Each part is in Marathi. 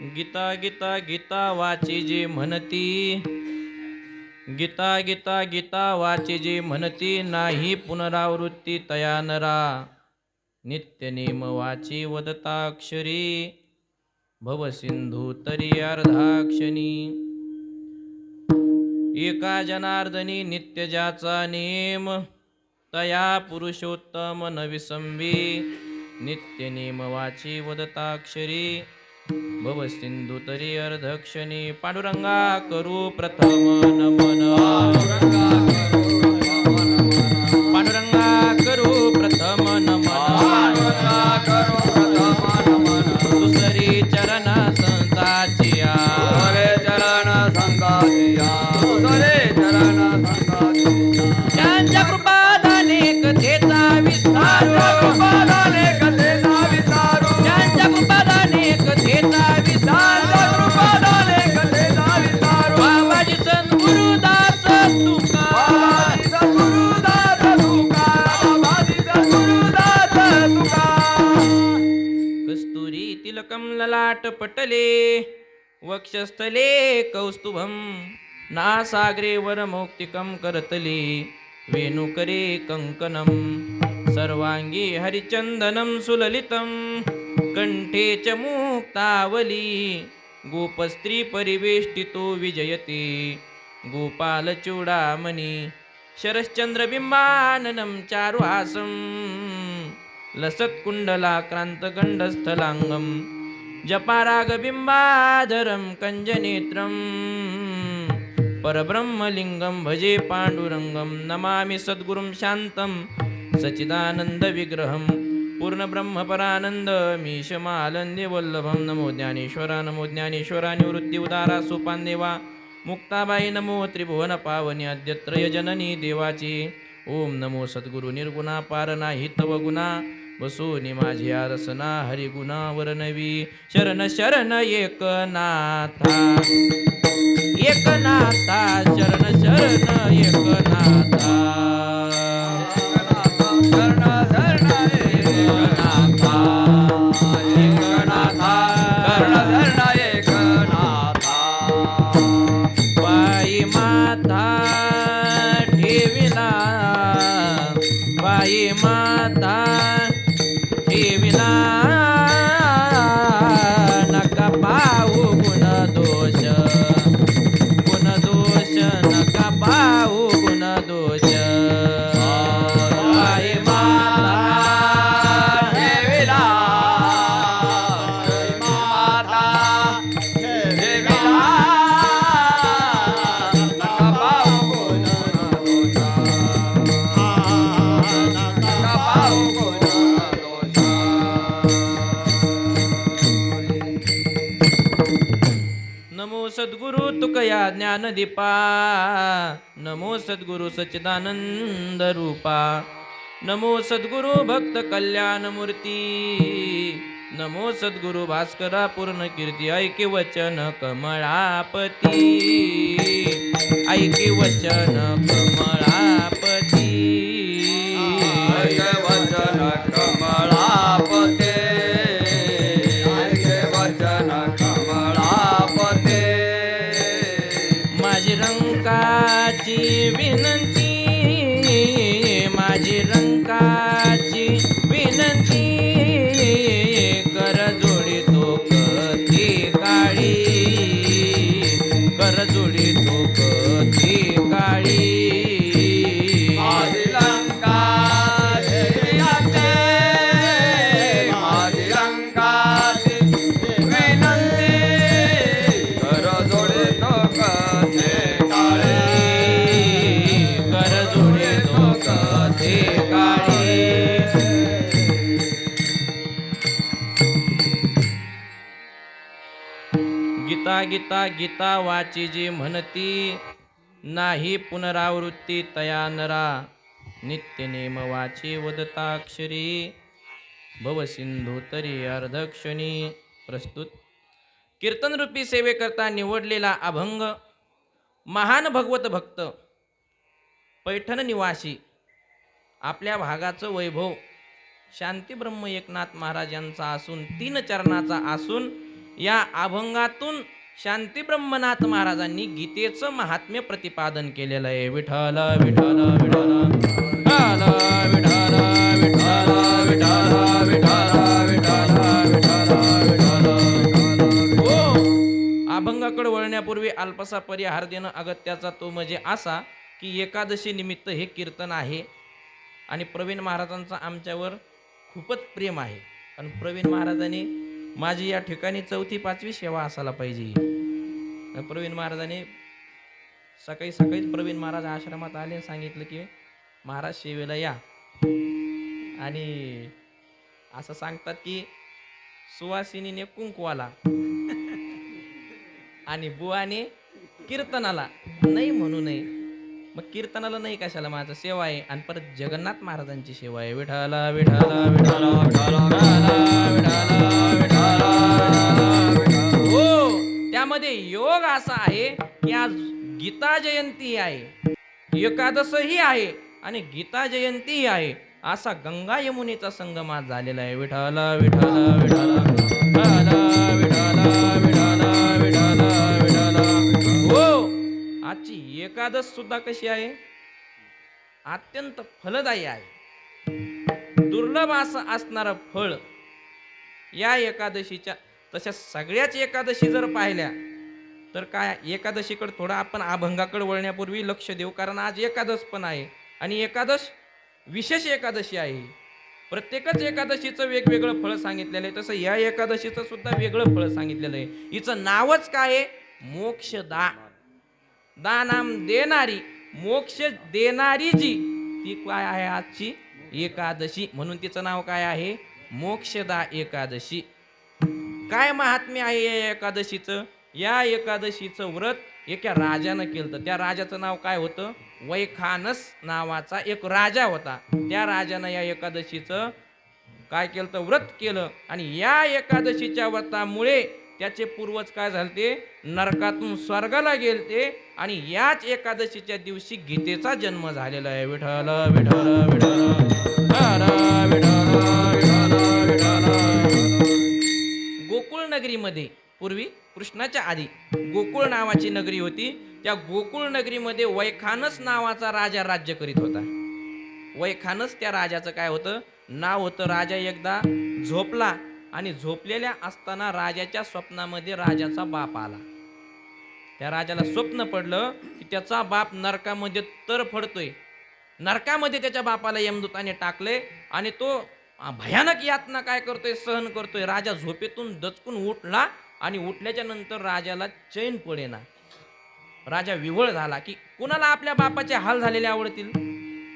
गीता गीता गीता वाची जी म्हणती, गीता गीता गीता वाची जी म्हणती, नाही पुनरावृत्ती तया नरा. नित्य नेम वाची वदताक्षरी, भवसिंधू तरी अर्धाक्षणी. एका जनार्दनी नित्य ज्याचा नेम, तया पुरुषोत्तम नविसंबी. नित्य नेम वाची वदताक्षरी, भवसिंधू तरी अर्धक्षणी. पांडुरंगा करू प्रथम नमन, पांडुरंगा करू प्रथम नमन, दुसरी चरण संताचिया, त्यांच्या कृपादाने कथेचा विस्तार, त्यांच्या कृपादाने कथेचा विस्तार. बाबाजी संत गुरुदास तुका, कस्तुरी तिलकम ललाट पटले, वक्षस्थले कौस्तुभम, नासाग्रे वरमौक्तिकं करतले, वेणुकरे कंकणं. सर्वांगी हरिचंदनं सुललितं, कंठे च मुक्तावली. गोपस्त्री परिवेष्टितो विजयते, गोपालचूडामणि. शरश्चंद्रबिंबाननं चारुहासं, लसत्कुण्डलाक्रान्तगण्डस्थलाङ्गं. जपारागबिंबाधरं कंजनेत्रं, परब्रह्मलिंगं भजे पांडुरंगं. नमामि सद्गुरुं शान्तं सच्चिदानन्दविग्रहं, पूर्णब्रह्मपरानन्द मीशमानन्दवल्लभं. नमो ज्ञानेश्वरा, नमो ज्ञानेश्वरा, निवृत्ति उदारा सोपानदेवा. मुक्ताबाई नमो त्रिभुवनपावनी, आद्यत्रय जननी देवाची. ओम नमो सद्गुरु निर्गुणा, पार नाही तव गुणा. बसोनी माझी आरसना, हरिगुणा वर्णवी. शरण शरण एकनाथा, एकनाथा शरण शरण एकनाथा. बाई माता ठेविला, बाई माता ठेविला, नका पाहू गुण दोष, गुण दोष नका पाहू गुण दोष. बाई माता ठेविला, माता ठेविला, नका पाहू गुण दोष, नका पाहू गुण दोष. नमो सद्गुरु तुकया ज्ञानदीपा, नमो सद्गुरु सच्चिदानंद रूपा. नमो सद्गुरु भक्त कल्याण मूर्ती, नमो सद्गुरु भास्करा पूर्ण कीर्ती. ऐके वचन कमळापती, ऐके वचन कमळापती. ऐके वचन कमळापते, ऐके वचन कमळापते. माझी रंकाची विनंती, माझी रंकाची विनंती. कर जोडितो कधी काळी, कर जोडितो कधी काळी. माझी लंका देवियाचे, माझी लंकाची विनंती. कर जोडितो कथे काळे, कर जोडितो कधी काळी. गीता गीता गीता वाची जी म्हणती, नाही पुनरावृत्ती तया नरा. नित्य नेम वाची वदताक्षरी, भवसिंधू तरी अर्धक्षणी. प्रस्तुत कीर्तनरूपी सेवेकरता निवडलेला अभंग, महान भगवत भक्त पैठण निवासी, आपल्या भागाचं वैभव शांती ब्रह्म एकनाथ महाराज यांचा असून, तीन चरणाचा असून, या अभंगातून शांती ब्रह्मनाथ महाराजांनी गीतेचं महात्म्य प्रतिपादन केलेलं आहे. विठ्ठल विठ्ठल विठ्ठल विठ्ठल विठ्ठल विठ्ठल विठ्ठल विठ्ठल विठ्ठल विठ्ठल विठ्ठल. हो, अभंगाकडे वळण्यापूर्वी अल्पसा परिहार देणं अगत्याचा तो म्हणजे असा की एकादशी निमित्त हे कीर्तन आहे आणि प्रवीण महाराजांचा आमच्यावर खूपच प्रेम आहे. आणि प्रवीण महाराजांनी माझी या ठिकाणी 4थी-5वी सेवा असायला पाहिजे. प्रवीण महाराजांनी सकाळी सकाळीच प्रवीण महाराज आश्रमात आले आणि सांगितलं की महाराज सेवेला या. आणि असं सांगतात की सुवासिनीने कुंकवाला आणि बुवाने कीर्तनाला नाही म्हणू नये. मग कीर्तनाला नाही कशाला, माझं सेवा आहे. आणि परत जगन्नाथ महाराजांची सेवा आहे. विठ्ठल विठ्ठल विठ्ठल विठ्ठल. हो, त्यामध्ये योग असा आहे की आज गीता जयंती आहे, एकादशही आहे आणि गीता जयंतीही आहे. असा गंगा यमुनेचा संगम आज झालेला आहे. विठ्ठल विठ्ठल विठ्ठल विठ्ठल विठ्ठल विठ्ठल विठ्ठल विठ्ठल. हो, आजची एकादश सुद्धा कशी आहे, अत्यंत फलदायी आहे. दुर्लभ असं असणारं फळ या एकादशीच्या. तशा सगळ्याच एकादशी जर पाहिल्या तर काय, एकादशीकडे थोडं आपण अभंगाकडे वळण्यापूर्वी लक्ष देऊ, कारण आज एकादश पण आहे आणि एकादश विशेष एकादशी आहे. प्रत्येकच एकादशीचं वेगवेगळं फळ सांगितलेलं आहे. तसं या एकादशीचं सुद्धा वेगळं फळ सांगितलेलं आहे. हिचं नावच काय आहे, मोक्षदा. दानाम देणारी, मोक्ष देणारी जी, ती काय आहे आजची एकादशी. म्हणून तिचं नाव काय आहे, मोक्षदा एकादशी. काय महात्म्य आहे या एकादशीचं. या एकादशीचं व्रत एका राजानं केलं. त्या राजाचं नाव काय होतं, वैखानस नावाचा एक राजा होता. त्या राजानं या एकादशीचं काय केलं, व्रत केलं. आणि या एकादशीच्या व्रतामुळे त्याचे पूर्वज काय झालते, नरकातून स्वर्गाला गेलते. आणि याच एकादशीच्या दिवशी गीतेचा जन्म झालेला आहे. विठ्ठल विठ्ठल विठ्ठल विठ्ठल विठ्ठल. गोकुळ नगरीमध्ये पूर्वी, कृष्णाच्या आधी गोकुळ नावाची नगरी होती. त्या गोकुळ नगरीमध्ये वैखानस नावाचा राजा राज्य करीत होता. वैखानस त्या राजाचं काय होतं, नाव होतं. राजा एकदा झोपला आणि झोपलेल्या असताना राजाच्या स्वप्नामध्ये राजाचा बाप आला. त्या राजाला स्वप्न पडलं की त्याचा बाप नरकामध्ये तरफडतोय. नरकामध्ये त्याच्या बापाला यमदूताने टाकले आणि तो भयानक यातना काय करतोय, सहन करतोय. राजा झोपेतून दचकून उठला आणि उठल्याच्या नंतर राजाला चैन पडेना. राजा विव्हळ झाला की कुणाला आपल्या बापाचे हाल झालेले आवडतील,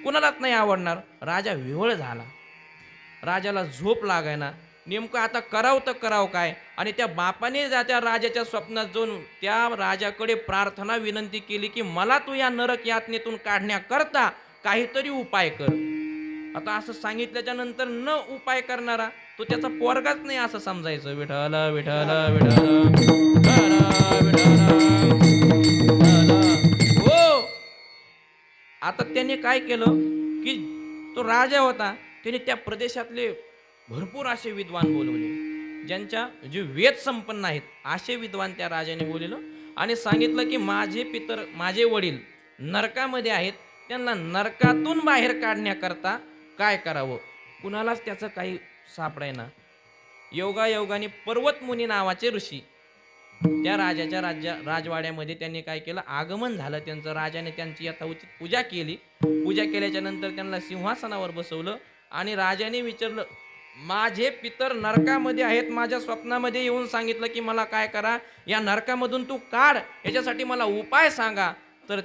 कुणालाच नाही आवडणार. राजा विव्हळ झाला, राजाला झोप लागायना. नेमकं आता करावं तर करावं काय. आणि त्या बापाने त्या राजाच्या स्वप्नात जाऊन त्या राजाकडे प्रार्थना विनंती केली की मला तू या नरक यातनेतून काढण्याकरता काहीतरी उपाय कर. आता असं सांगितल्याच्या नंतर न उपाय करणारा तो त्याचा पोरगाच नाही असं समजायचं. विठ्ठल विठ्ठल विठ्ठल. हो, आता त्याने काय केलं की तो राजा होता, त्याने त्या प्रदेशातले भरपूर असे विद्वान बोलवले, ज्यांच्या जे वेद संपन्न आहेत असे विद्वान त्या राजाने बोलवलं. आणि सांगितलं की माझे पितर, माझे वडील नरकामध्ये आहेत, त्यांना नरकातून बाहेर काढण्याकरता काय करावं. कुणालाच त्याचं काही सापडायना. योगायोगाने पर्वतमुनी नावाचे ऋषी त्या राजाच्या राजवाड्यामध्ये त्यांनी काय केलं, आगमन झालं त्यांचं. राजाने त्यांची यथाउचित पूजा केली. पूजा केल्याच्या नंतर त्यांना सिंहासनावर बसवलं आणि राजाने विचारलं, माझे पितर नरकामध्ये आहेत, माझ्या स्वप्नामध्ये येऊन सांगितलं की मला काय करा, या नरकामधून तू काढ, याच्यासाठी मला उपाय सांगा. तर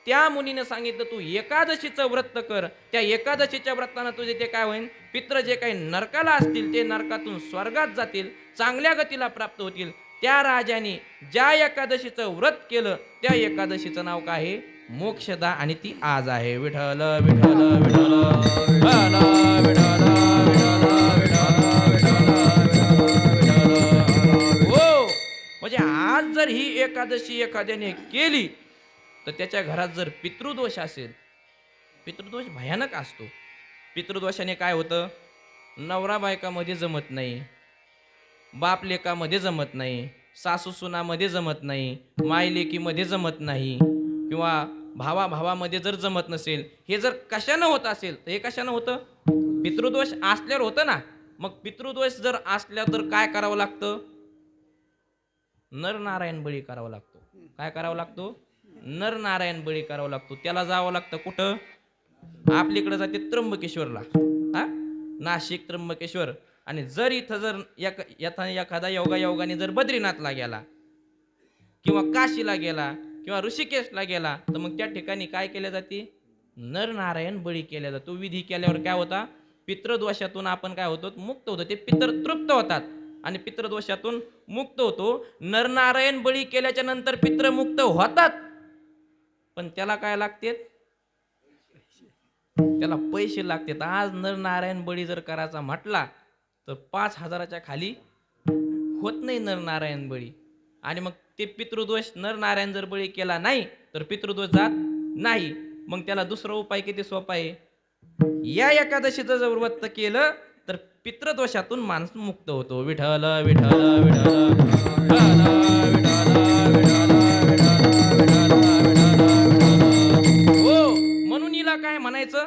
त्या मुनीने सांगितलं, तू एकादशीचं व्रत कर. त्या एकादशीच्या व्रतानं तुझे ते काय होईल, पित्र जे काही नरकाला असतील ते नरकातून स्वर्गात जातील, चांगल्या गतीला प्राप्त होतील. त्या राजाने ज्या एकादशीचं व्रत केलं त्या एकादशीचं नाव काय आहे, मोक्षदा. आणि ती आज आहे. विठ्ठल विठ्ठल विठ्ठल विठ्ठल विठ्ठल. हो, म्हणजे आज जर ही एकादशी एखाद्याने केली तर त्याच्या घरात जर पितृदोष असेल, पितृदोष भयानक असतो. पितृदोषाने काय होतं, नवरा बायकामध्ये जमत नाही, बाप लेकामध्ये जमत नाही, सासू सुनामध्ये जमत नाही, माय लेकीमध्ये जमत नाही, किंवा भावा भावामध्ये जर जमत नसेल, हे जर कशानं होत असेल तर हे कशानं होतं? पितृदोष असल्यावर होतं ना. मग पितृदोष जर असल्या तर काय करावं लागतं? नरनारायण बळी करावा लागतो. काय करावा लागतो? नरनारायण बळी करावा लागतो. त्याला जावं लागतं कुठं? आपल्याकडे जाते त्र्यंबकेश्वरला, हा, नाशिक त्र्यंबकेश्वर. आणि जर इथं जर एखादा योगाने जर बद्रीनाथला गेला किंवा काशीला गेला किंवा ऋषिकेशला गेला, तर मग त्या ठिकाणी काय केल्या जाते? नरनारायण बळी केला जातो. विधी केल्यावर काय होता? पितृदोषातून आपण काय होतो? मुक्त होतो. ते पितर तृप्त होतात आणि पितृदोषातून मुक्त होतो. नरनारायण बळी केल्याच्या नंतर पित्र मुक्त होतात, पण त्याला काय लागते? त्याला पैसे लागतात. आज नरनारायण बळी जर करायचा म्हटला तर 5,000च्या खाली होत नाही नरनारायण बळी. आणि मग ते पितृदोष नरनारायण जर बळी केला नाही तर पितृदोष जात नाही. मग त्याला दुसरा उपाय किती सोपा आहे? या एकादशीचं जर व्रत केलं तर पितृदोषातून माणूस मुक्त होतो. विठ्ठल विठ्ठल विठ्ठल विठ्ठल विठ्ठल हो. म्हणून हिला काय म्हणायचं?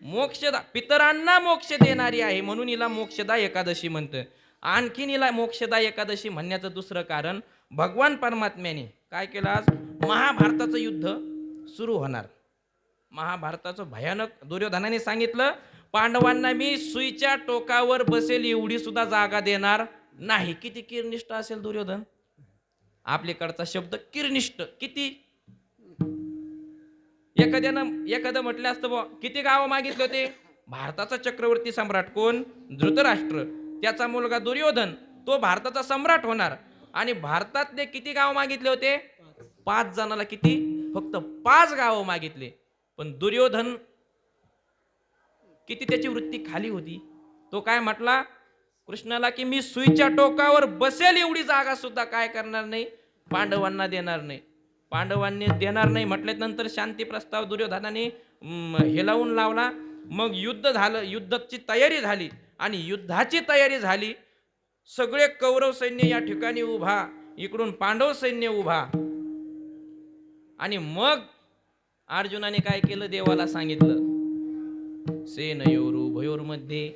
मोक्षदा, पितरांना मोक्ष देणारी आहे म्हणून हिला मोक्षदा एकादशी म्हणतं. आणखीन हिला मोक्षदा एकादशी म्हणण्याचं दुसरं कारण, भगवान परमात्म्याने काय केलं? आज महाभारताचं युद्ध सुरू होणार. महाभारताचं भयानक, दुर्योधनाने सांगितलं पांडवांना मी सुईच्या टोकावर बसेल एवढी सुद्धा जागा देणार नाही. किती किरनिष्ठ असेल दुर्योधन. आपल्याकडचा शब्द किरनिष्ठ. किती? एखादं म्हटलं असतं बुवा, किती गावं मागितले होते? भारताचा चक्रवर्ती सम्राट कोण? धृतराष्ट्र. त्याचा मुलगा दुर्योधन, तो भारताचा सम्राट होणार. आणि भारतातले किती गाव मागितले होते? 5 जणाला किती? फक्त 5 गावं मागितले. पण दुर्योधन किती त्याची वृत्ती खाली होती. तो काय म्हटला कृष्णाला की मी सुईच्या टोकावर बसेल एवढी जागा सुद्धा काय करणार नाही, पांडवांना देणार नाही. पांडवांनी देणार नाही म्हटल्यानंतर शांती प्रस्ताव दुर्योधनाने हेलावून लावला. मग युद्ध झालं, युद्धाची तयारी झाली. आणि युद्धाची तयारी झाली, सगळे कौरव सैन्य या ठिकाणी उभा, इकडून पांडव सैन्य उभा. आणि मग अर्जुनाने काय केलं? देवाला सांगितलं सेनयोरुभयोर्मध्ये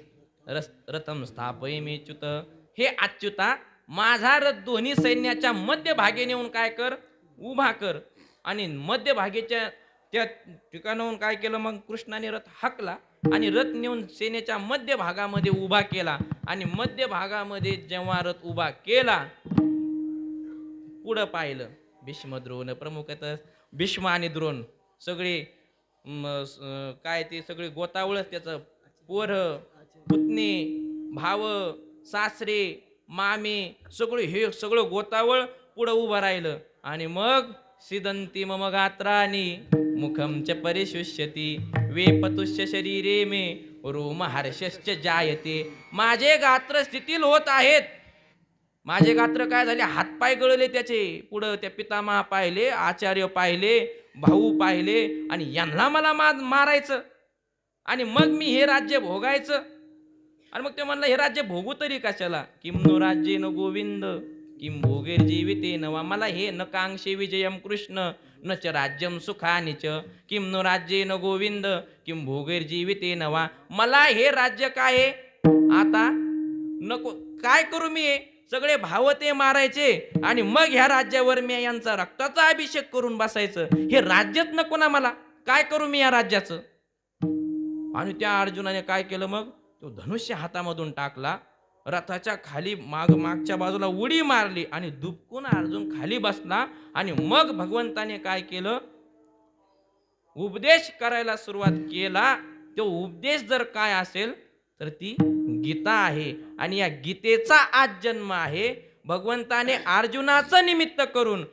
रथम स्थापयेमेच्युत. हे अच्युता, माझा रथ दोन्ही सैन्याच्या मध्यभागी नेऊन काय कर? उभा कर. आणि मध्यभागीच्या त्या ठिकाणाहून काय केलं? मग कृष्णाने रथ हाकला आणि रथ नेऊन सेनेच्या मध्य भागामध्ये उभा केला. आणि मध्य भागामध्ये जेव्हा रथ उभा केला, पुढं पाहिलं भीष्म द्रोण प्रमुखतः भीष्म आणि द्रोण सगळे काय ते सगळे गोतावळच, त्याचं पोर पुतणे भाव सासरे मामे सगळे, हे सगळं गोतावळ पुढं उभं राहिलं. आणि मग सिदंती मम गात्रानी मुखम च परिशुष्यती वेपतुष्य शरीरे मे रोम हर्षश्च जायते. माझे गात्र शिथिल होत आहेत. माझे गात्र काय झाले? हातपाय गळले त्याचे. पुढं त्या पितामहा पाहिले, आचार्य पाहिले, भाऊ पाहिले. आणि यांना मला मारायचं आणि मग मी हे राज्य भोगायचं. आणि मग ते म्हणलं हे राज्य भोगू तरी कशाला? किम नो राज्ये न गोविंद किम भोगेर जीविते नवा. मला हे न कांक्षे विजयम कृष्ण न च राज्यम सुखानि च किम नो राज्ये न गोविंद किम भोगेर जीविते नवा. मला हे राज्य काय आहे आता नको. काय करू मी? सगळे भाव ते मारायचे आणि मग ह्या राज्यावर मी यांचा रक्ताचा अभिषेक करून बसायचं. हे राज्यच नको ना मला. काय करू मी या राज्याचं? आणि त्या अर्जुनाने काय केलं? मग तो धनुष्य हातामधून टाकला, रथाच्या खाली मागच्या बाजूला उडी मारली आणि दुबकून अर्जुन खाली बसला. आणि मग भगवंताने काय केलं? उपदेश करायला सुरुवात केला. तो उपदेश जर काय असेल तर ती गीता आहे. आणि या गीतेचा आज जन्म आहे. भगवंताने अर्जुनाचं निमित्त करून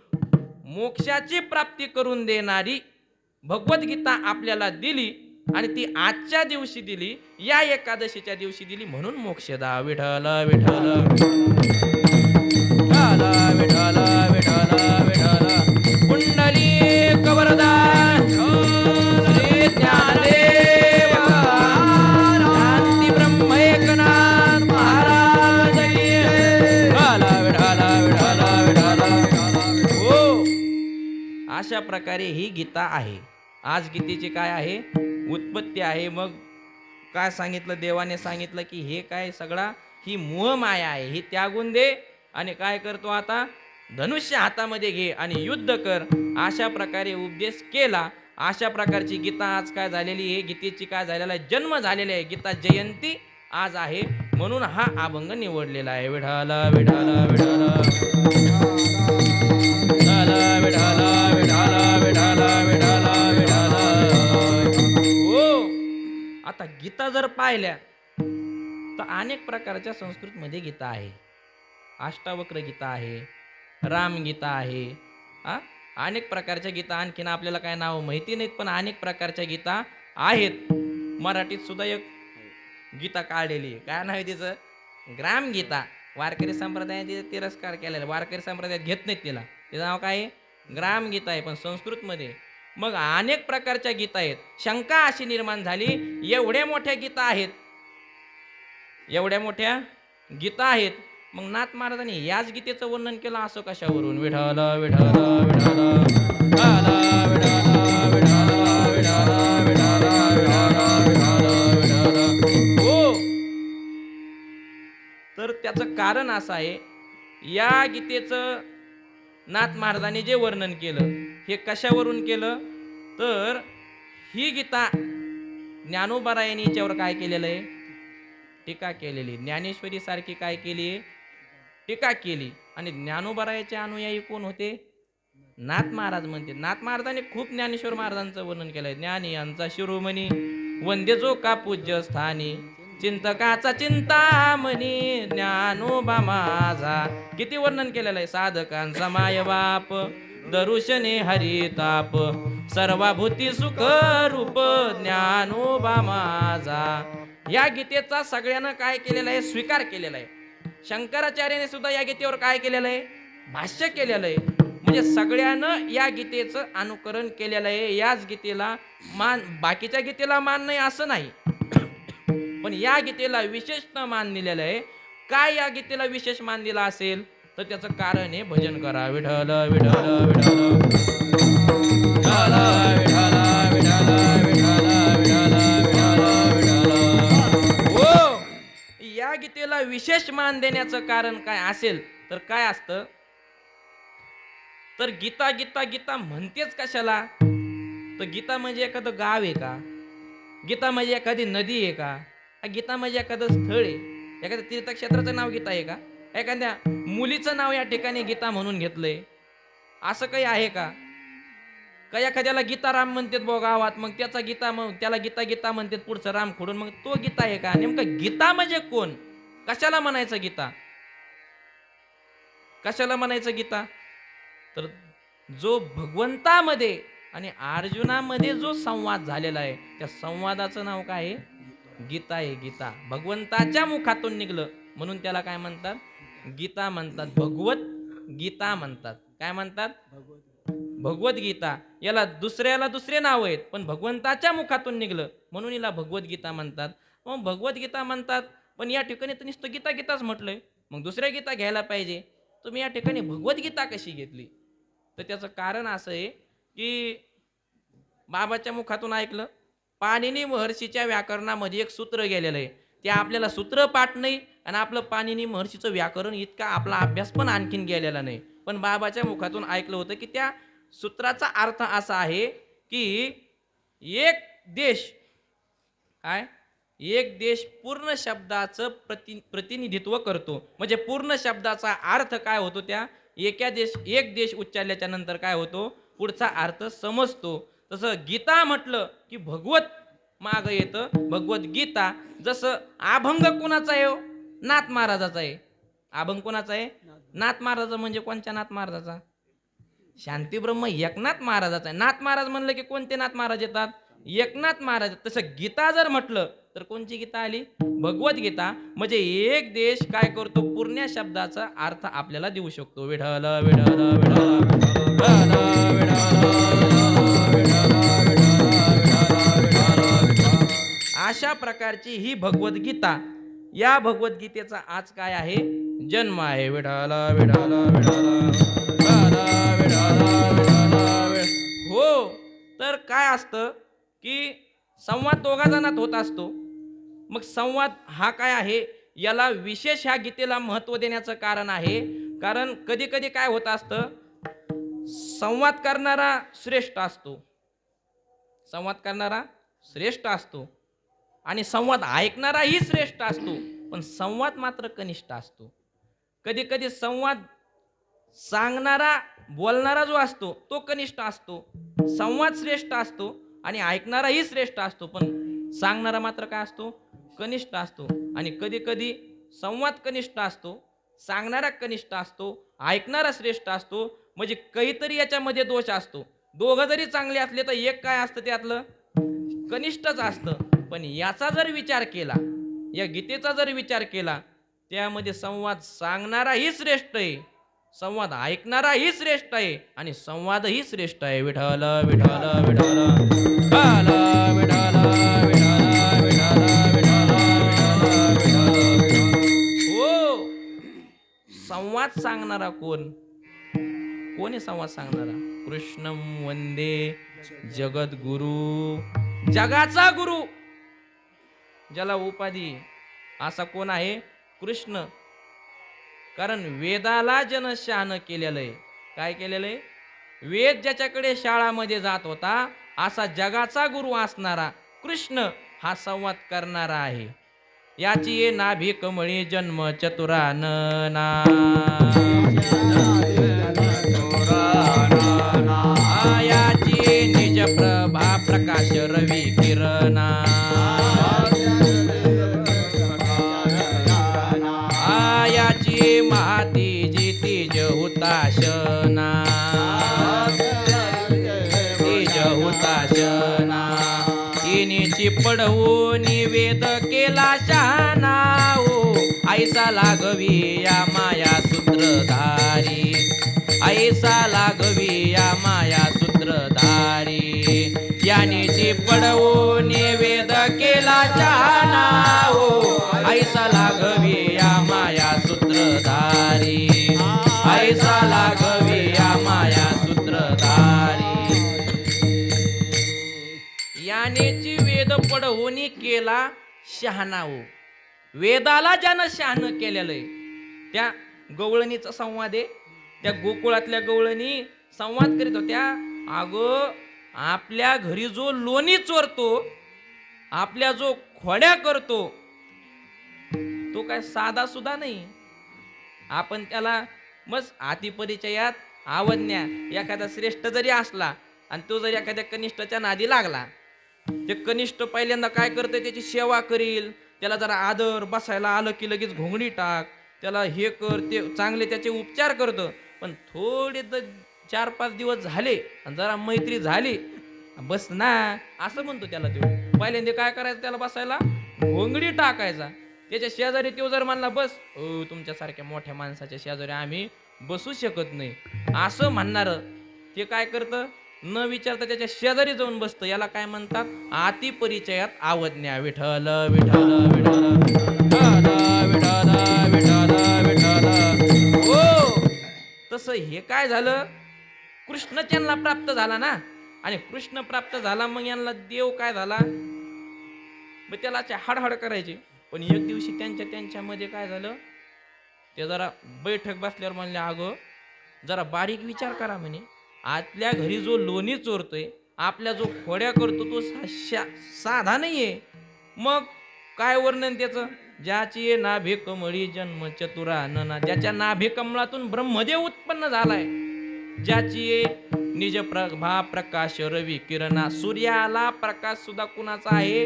मोक्षाची प्राप्ती करून देणारी भगवद्गीता आपल्याला दिली. आणि ती आजच्या दिवशी दिली, या एकादशीच्या दिवशी दिली. म्हणून मोक्षदा. विठ्ठल विठ्ठल विठ्ठल विठ्ठल विठ्ठल विठ्ठल कुंडली कवरदान श्री ज्ञानदेव शांती ब्रह्म एकनाथ महाराज की अशा प्रकारे ही गीता आहे. आज गीतेची काय आहे? उत्पत्ती आहे. मग काय सांगितलं? देवाने सांगितलं की हे काय सगळा ही मोहमाया आहे, ही त्यागून दे आणि काय करतो आता? धनुष्य हातामध्ये घे आणि युद्ध कर. अशा प्रकारे उपदेश केला. अशा प्रकारची गीता आज काय झालेली आहे? गीतेची काय झालेला आहे? जन्म झालेला आहे. गीता जयंती आज आहे, म्हणून हा अभंग निवडलेला आहे. विठाल विठाल विठाल विठाल विठाल विठाल विठाल विठाल विठाल. हो, आता गीता जर पाहिल्या तर अनेक प्रकारच्या संस्कृतमध्ये गीता आहे. अष्टावक्र गीता आहे, रामगीता आहे. हा, अनेक प्रकारच्या गीता, आणखीन आपल्याला काय नाव माहिती नाहीत, पण अनेक प्रकारच्या गीता आहेत. मराठीत सुद्धा एक गीता काढलेली आहे. काय नाव आहे तिचं? ग्रामगीता. वारकरी संप्रदायाने तिचा तिरस्कार केलेला, वारकरी संप्रदायात घेत नाहीत तिला. तिचं नाव काय आहे? ग्रामगीता आहे, पण संस्कृतमध्ये. मग अनेक प्रकारच्या गीता आहेत. शंका अशी निर्माण झाली, एवढ्या मोठ्या गीता आहेत, एवढ्या मोठ्या गीता आहेत, मग नाथ महाराजांनी याच गीतेचं वर्णन केलं असं कशावरून? विठाल विठाल विठाल विठाल विठाल विठाल विठाल विठाल विठाल विठाल. हो, तर त्याचं कारण असं आहे, या गीतेचं नाथ महाराजांनी जे वर्णन केलं हे कशावरून केलं? तर ही गीता ज्ञानोबारायांनी याच्यावर काय केलेलं आहे? टीका केलेली. ज्ञानेश्वरी सारखी काय केली आहे? टीका केली. आणि ज्ञानोबारायाचे अनुयायी कोण होते? नाथ महाराज म्हणते. नाथ महाराजांनी खूप ज्ञानेश्वर महाराजांचं वर्णन केलंय. ज्ञानी यांचा शिरोमणी वंदे जो का पूज्य स्थानी, चिंतकाचा चिंतामणी ज्ञानोबा माझा. किती वर्णन केलेलं आहे? साधकांचा माय बाप, दरुशने हरिताप, सर्वाभूती सुख रूप ज्ञानोबा माझा. या गीतेचा सगळ्यांना काय केलेला आहे? स्वीकार केलेला आहे. शंकराचार्याने सुद्धा या गीतेवर काय केलेलं आहे? भाष्य केलेलं आहे. म्हणजे सगळ्यांना या गीतेचं अनुकरण केलेलं आहे. याच गीतेला मान, बाकीच्या गीतेला मान नाही असं नाही, पण या गीतेला विशेष मान दिलेलं आहे. काय या गीतेला विशेष मान दिला असेल तर त्याचं कारण आहे भजन करा. विठ्ठल विठ्ठल विठ्ठल विठ्ठल विठ्ठल विठ्ठल विठ्ठल विठ्ठल विठ्ठल. हो, या गीतेला विशेष मान देण्याचं कारण काय असेल तर काय असतं? तर गीता गीता गीता म्हणतेच कशाला? तर गीता म्हणजे एखादं गाव आहे का? गीता म्हणजे एखादी नदी आहे का? गीता म्हणजे एखादं स्थळ आहे? एखाद्या तीर्थक्षेत्राचं नाव गीता आहे का? एखाद्या मुलीचं नाव या ठिकाणी गीता म्हणून घेतलंय असं काही आहे का? का एखाद्याला गीता राम म्हणतात बो गावात, मग त्याचा गीता, मग त्याला गीता गीता म्हणतात पुढचं राम खोडून, मग तो गीता आहे का? नेमकं गीता म्हणजे कोण? कशाला म्हणायचं गीता? कशाला म्हणायचं गीता? तर जो भगवंतामध्ये आणि अर्जुनामध्ये जो संवाद झालेला आहे त्या संवादाचं नाव काय आहे? गीता आहे. गीता भगवंताच्या मुखातून निघलं म्हणून त्याला काय म्हणतात? गीता म्हणतात. भगवत गीता म्हणतात. काय म्हणतात? भगवद्गीता. याला दुसऱ्याला दुसरे नाव आहेत, पण भगवंताच्या मुखातून निघलं म्हणून याला भगवद्गीता म्हणतात. मग भगवद्गीता म्हणतात, पण या ठिकाणी तर नुसतं गीता गीताच म्हटलंय, मग दुसऱ्या गीता घ्यायला पाहिजे. तुम्ही या ठिकाणी भगवद्गीता कशी घेतली? तर त्याचं कारण असं आहे की बाबाच्या मुखातून ऐकलं. पाणिनी महर्षीच्या व्याकरणामध्ये एक सूत्र गेलेलं आहे, ते आपल्याला सूत्र पाठ नाही आणि आपलं पाणिनी महर्षीचं व्याकरण इतका आपला अभ्यास पण आणखीन गेलेला नाही. पण बाबाच्या मुखातून ऐकलं होतं की त्या सूत्राचा अर्थ असा आहे की एक देश, काय, एक देश पूर्ण शब्दाचं प्रतिनिधित्व करतो. म्हणजे पूर्ण शब्दाचा अर्थ काय होतो? त्या एक देश उच्चारल्याच्या नंतर काय होतो? पुढचा अर्थ समजतो. तसं गीता म्हटलं की भगवत माग येतं, भगवद्गीता. जसं अभंग कोणाचा आहे? नाथ महाराजाचा आहे. अभंग कोणाचा आहे? नाथ महाराजा. म्हणजे कोणत्या नाथ महाराजाचा? शांतीब्रह्म एकनाथ महाराजाचा आहे. नाथ महाराज म्हणलं की कोणते नाथ महाराज येतात? एकनाथ महाराज. तसं गीता जर म्हटलं तर कोणची गीता आली? भगवद्गीता. म्हणजे एक देश काय करतो? पूर्ण शब्दाचा अर्थ आपल्याला देऊ शकतो. विठ्ठल विठ्ठल विठ्ठल अशा प्रकारची ही भगवद्गीता. या भगवद्गीतेचा आज काय आहे? जन्म आहे. विठ्ठल विठ्ठल विठ्ठल विठ्ठल विठ्ठल. काय असतं की संवाद दोघा जणात होत असतो. मग संवाद हा काय आहे, याला विशेष ह्या गीतेला महत्त्व देण्याचं कारण आहे. कारण कधी-कधी काय होत असतं, संवाद करणारा श्रेष्ठ असतो. संवाद करणारा श्रेष्ठ असतो आणि संवाद ऐकणाराही श्रेष्ठ असतो. पण संवाद मात्र कनिष्ठ असतो. कधी-कधी संवाद सांगणारा, बोलणारा जो असतो तो कनिष्ठ असतो. संवाद श्रेष्ठ असतो आणि ऐकणाराही श्रेष्ठ असतो. पण सांगणारा मात्र काय असतो, कनिष्ठ असतो. आणि कधी-कधी संवाद कनिष्ठ असतो, सांगणारा कनिष्ठ असतो, ऐकणारा श्रेष्ठ असतो. म्हणजे काहीतरी याच्यामध्ये दोष असतो. दोघं जरी चांगले असले तर एक काय असतं त्यातलं, कनिष्ठच असतं. पण याचा जर विचार केला, या गीतेचा जर विचार केला, त्यामध्ये संवाद सांगणाराही श्रेष्ठ आहे, संवाद ऐकणाराही श्रेष्ठ आहे आणि संवादही श्रेष्ठ आहे. विठ्ठल विठ्ठल विठ्ठल विठ्ठल विठ्ठल विठ्ठल विठ्ठल विठ्ठल. हो, संवाद सांगणारा कोण? कोण आहे संवाद सांगणारा? कृष्णं वंदे जगद्गुरु, जगाचा गुरु, ज्याला उपाधी असा कोण आहे? कृष्ण. कारण वेदाला जन शहाणं केलेलं आहे. काय केलेलं आहे? वेद ज्याच्याकडे शाळामध्ये जात होता, असा जगाचा गुरु असणारा कृष्ण हा संवाद करणारा आहे. याची ये नाभी कमळी जन्म चतुरानना, याची निज प्रभा प्रकाश रवी किरणा, याची माती जितीज हुताशना, तिज हुताशना, इनीची पडवून वेद केला शहाणा. ओ ऐसा लागवी या माया सूत्रधारी, ऐसा लागवी या माया सूत्रधारी, यानीची पडवून वेद केला शहाणा. ओ ऐसा लागवी या माया सूत्रधारी, ऐसा लागवी या माया सूत्रधारी. यानेची वेद पडवून केला शहाणा. हो, वेदाला ज्यानं शहाणं केलेलं आहे, त्या गवळणीचा संवाद आहे. त्या गोकुळातल्या गवळणी संवाद करीत होत्या. अगं, आपल्या घरी जो लोणी चोरतो, आपल्या जो खोड्या करतो, तो काय साधा सुद्धा नाही. आपण त्याला मस्त हातीपरिचयात आवडण्या एखादा श्रेष्ठ जरी असला आणि तो जरी एखाद्या कनिष्ठाच्या नादी लागला, ते कनिष्ठ पहिल्यांदा काय करते, त्याची सेवा करील, त्याला जरा आदर, बसायला आलं की लगेच घोंगडी टाक, त्याला हे कर, ते चांगले त्याचे उपचार करतं. पण थोडे 4-5 दिवस झाले आणि जरा मैत्री झाली, बस ना असं म्हणतो त्याला. तो पहिल्यांदा काय करायचं, त्याला बसायला घोंगडी टाकायचा. त्याच्या शेजारी तो जर म्हणला बस, ओ तुमच्यासारख्या मोठ्या माणसाच्या शेजारी आम्ही बसू शकत नाही असं म्हणणार, ते काय करतं, न विचारता त्याच्या शेजारी जाऊन बसतं. याला काय म्हणतात, आती परिचयात आवडण्या. विठ्ठल विठ्ठल विठ्ठल विठ्ठल विठ्ठल विठ्ठल. हो, तसं हे काय झालं, कृष्ण त्यांना प्राप्त झाला ना. आणि कृष्ण प्राप्त झाला, मग यांना देव काय झाला, मग त्याला हाडहाड करायचे. पण एक दिवशी त्यांच्यामध्ये काय झालं, ते जरा बैठक बसल्यावर म्हणले, अगं जरा बारीक विचार करा म्हणे, आपल्या घरी जो लोणी चोरतोय, आपल्या जो खोड्या करतो, तो साधा नाहीये. मग काय वर्णन त्याचं, ज्याची नाभी कमळी जन्म चतुरानना, ज्याच्या नाभी कमळातून ब्रह्मदेव उत्पन्न झालाय, ज्याची निज प्रभा प्रकाश रवी किरणा. सूर्याला प्रकाश सुद्धा कुणाचा आहे,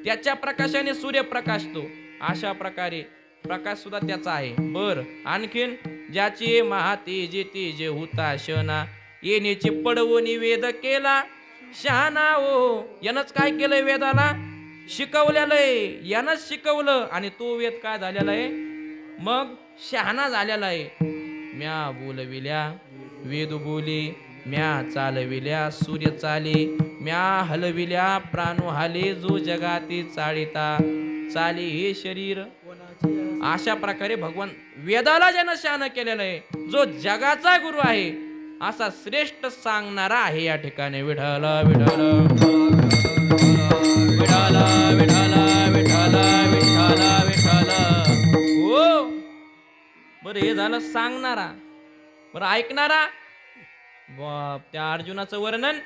त्याच्या प्रकाशाने सूर्य प्रकाशतो, अशा प्रकारे प्रकाश सुद्धा त्याचा आहे. बर, आणखीन ज्याची महाती जेती जे हुताशना, येण्याची पडवणी वेद केला शहाणा. ओ, यानंच काय केलंय, वेदाला शिकवलेलं आहे, यानंच शिकवलं आणि तो वेद काय झालेला आहे, मग शहाणा झालेला आहे. म्या बोलविल्या वेद बोली, म्या चालविल्या सूर्य चाली, म्या हलविल्या प्राणो हाले, जो जगाती चाळिता चाली हे शरीर. अशा प्रकारे भगवान वेदाला ज्यानं शहाणं केलेलं आहे, जो जगाचा गुरु आहे, असा श्रेष्ठ सांगणारा आहे या ठिकाणी. विठ्ठल विठ्ठल विठ्ठल विठ्ठल विठ्ठल विठ्ठल विठ्ठल. हो, बरं हे झालं सांगणारा. बरं ऐकणारा. बाप, त्या अर्जुनाचं वर्णन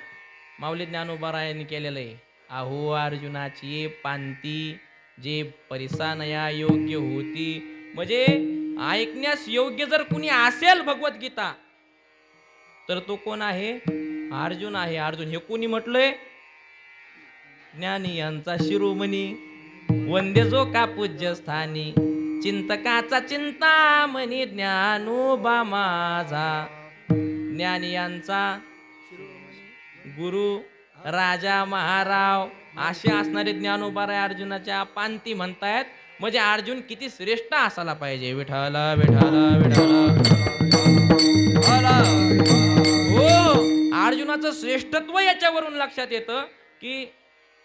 माऊली ज्ञानोबारायांनी केलेलं आहे. अहो अर्जुनाची पांती जे परिसानया योग्य होती, म्हणजे ऐकण्यास योग्य जर कुणी असेल भगवद्गीता तर तो कोण आहे? अर्जुन आहे. अर्जुन हे कोणी म्हटलंय? ज्ञानी यांचा शिरोमणी, वंदे जो का पूज्य स्थानी, चिंतकाचा चिंतामणी ज्ञानोबा माझा. ज्ञानी यांचा गुरु, राजा, महाराव असे असणारे ज्ञानोबा अर्जुनाच्या पांती म्हणतायत. म्हणजे अर्जुन किती श्रेष्ठ असायला पाहिजे. विठ्ठल विठ्ठल विठ्ठल. हो, अर्जुनाचं श्रेष्ठत्व याच्यावरून लक्षात येतं की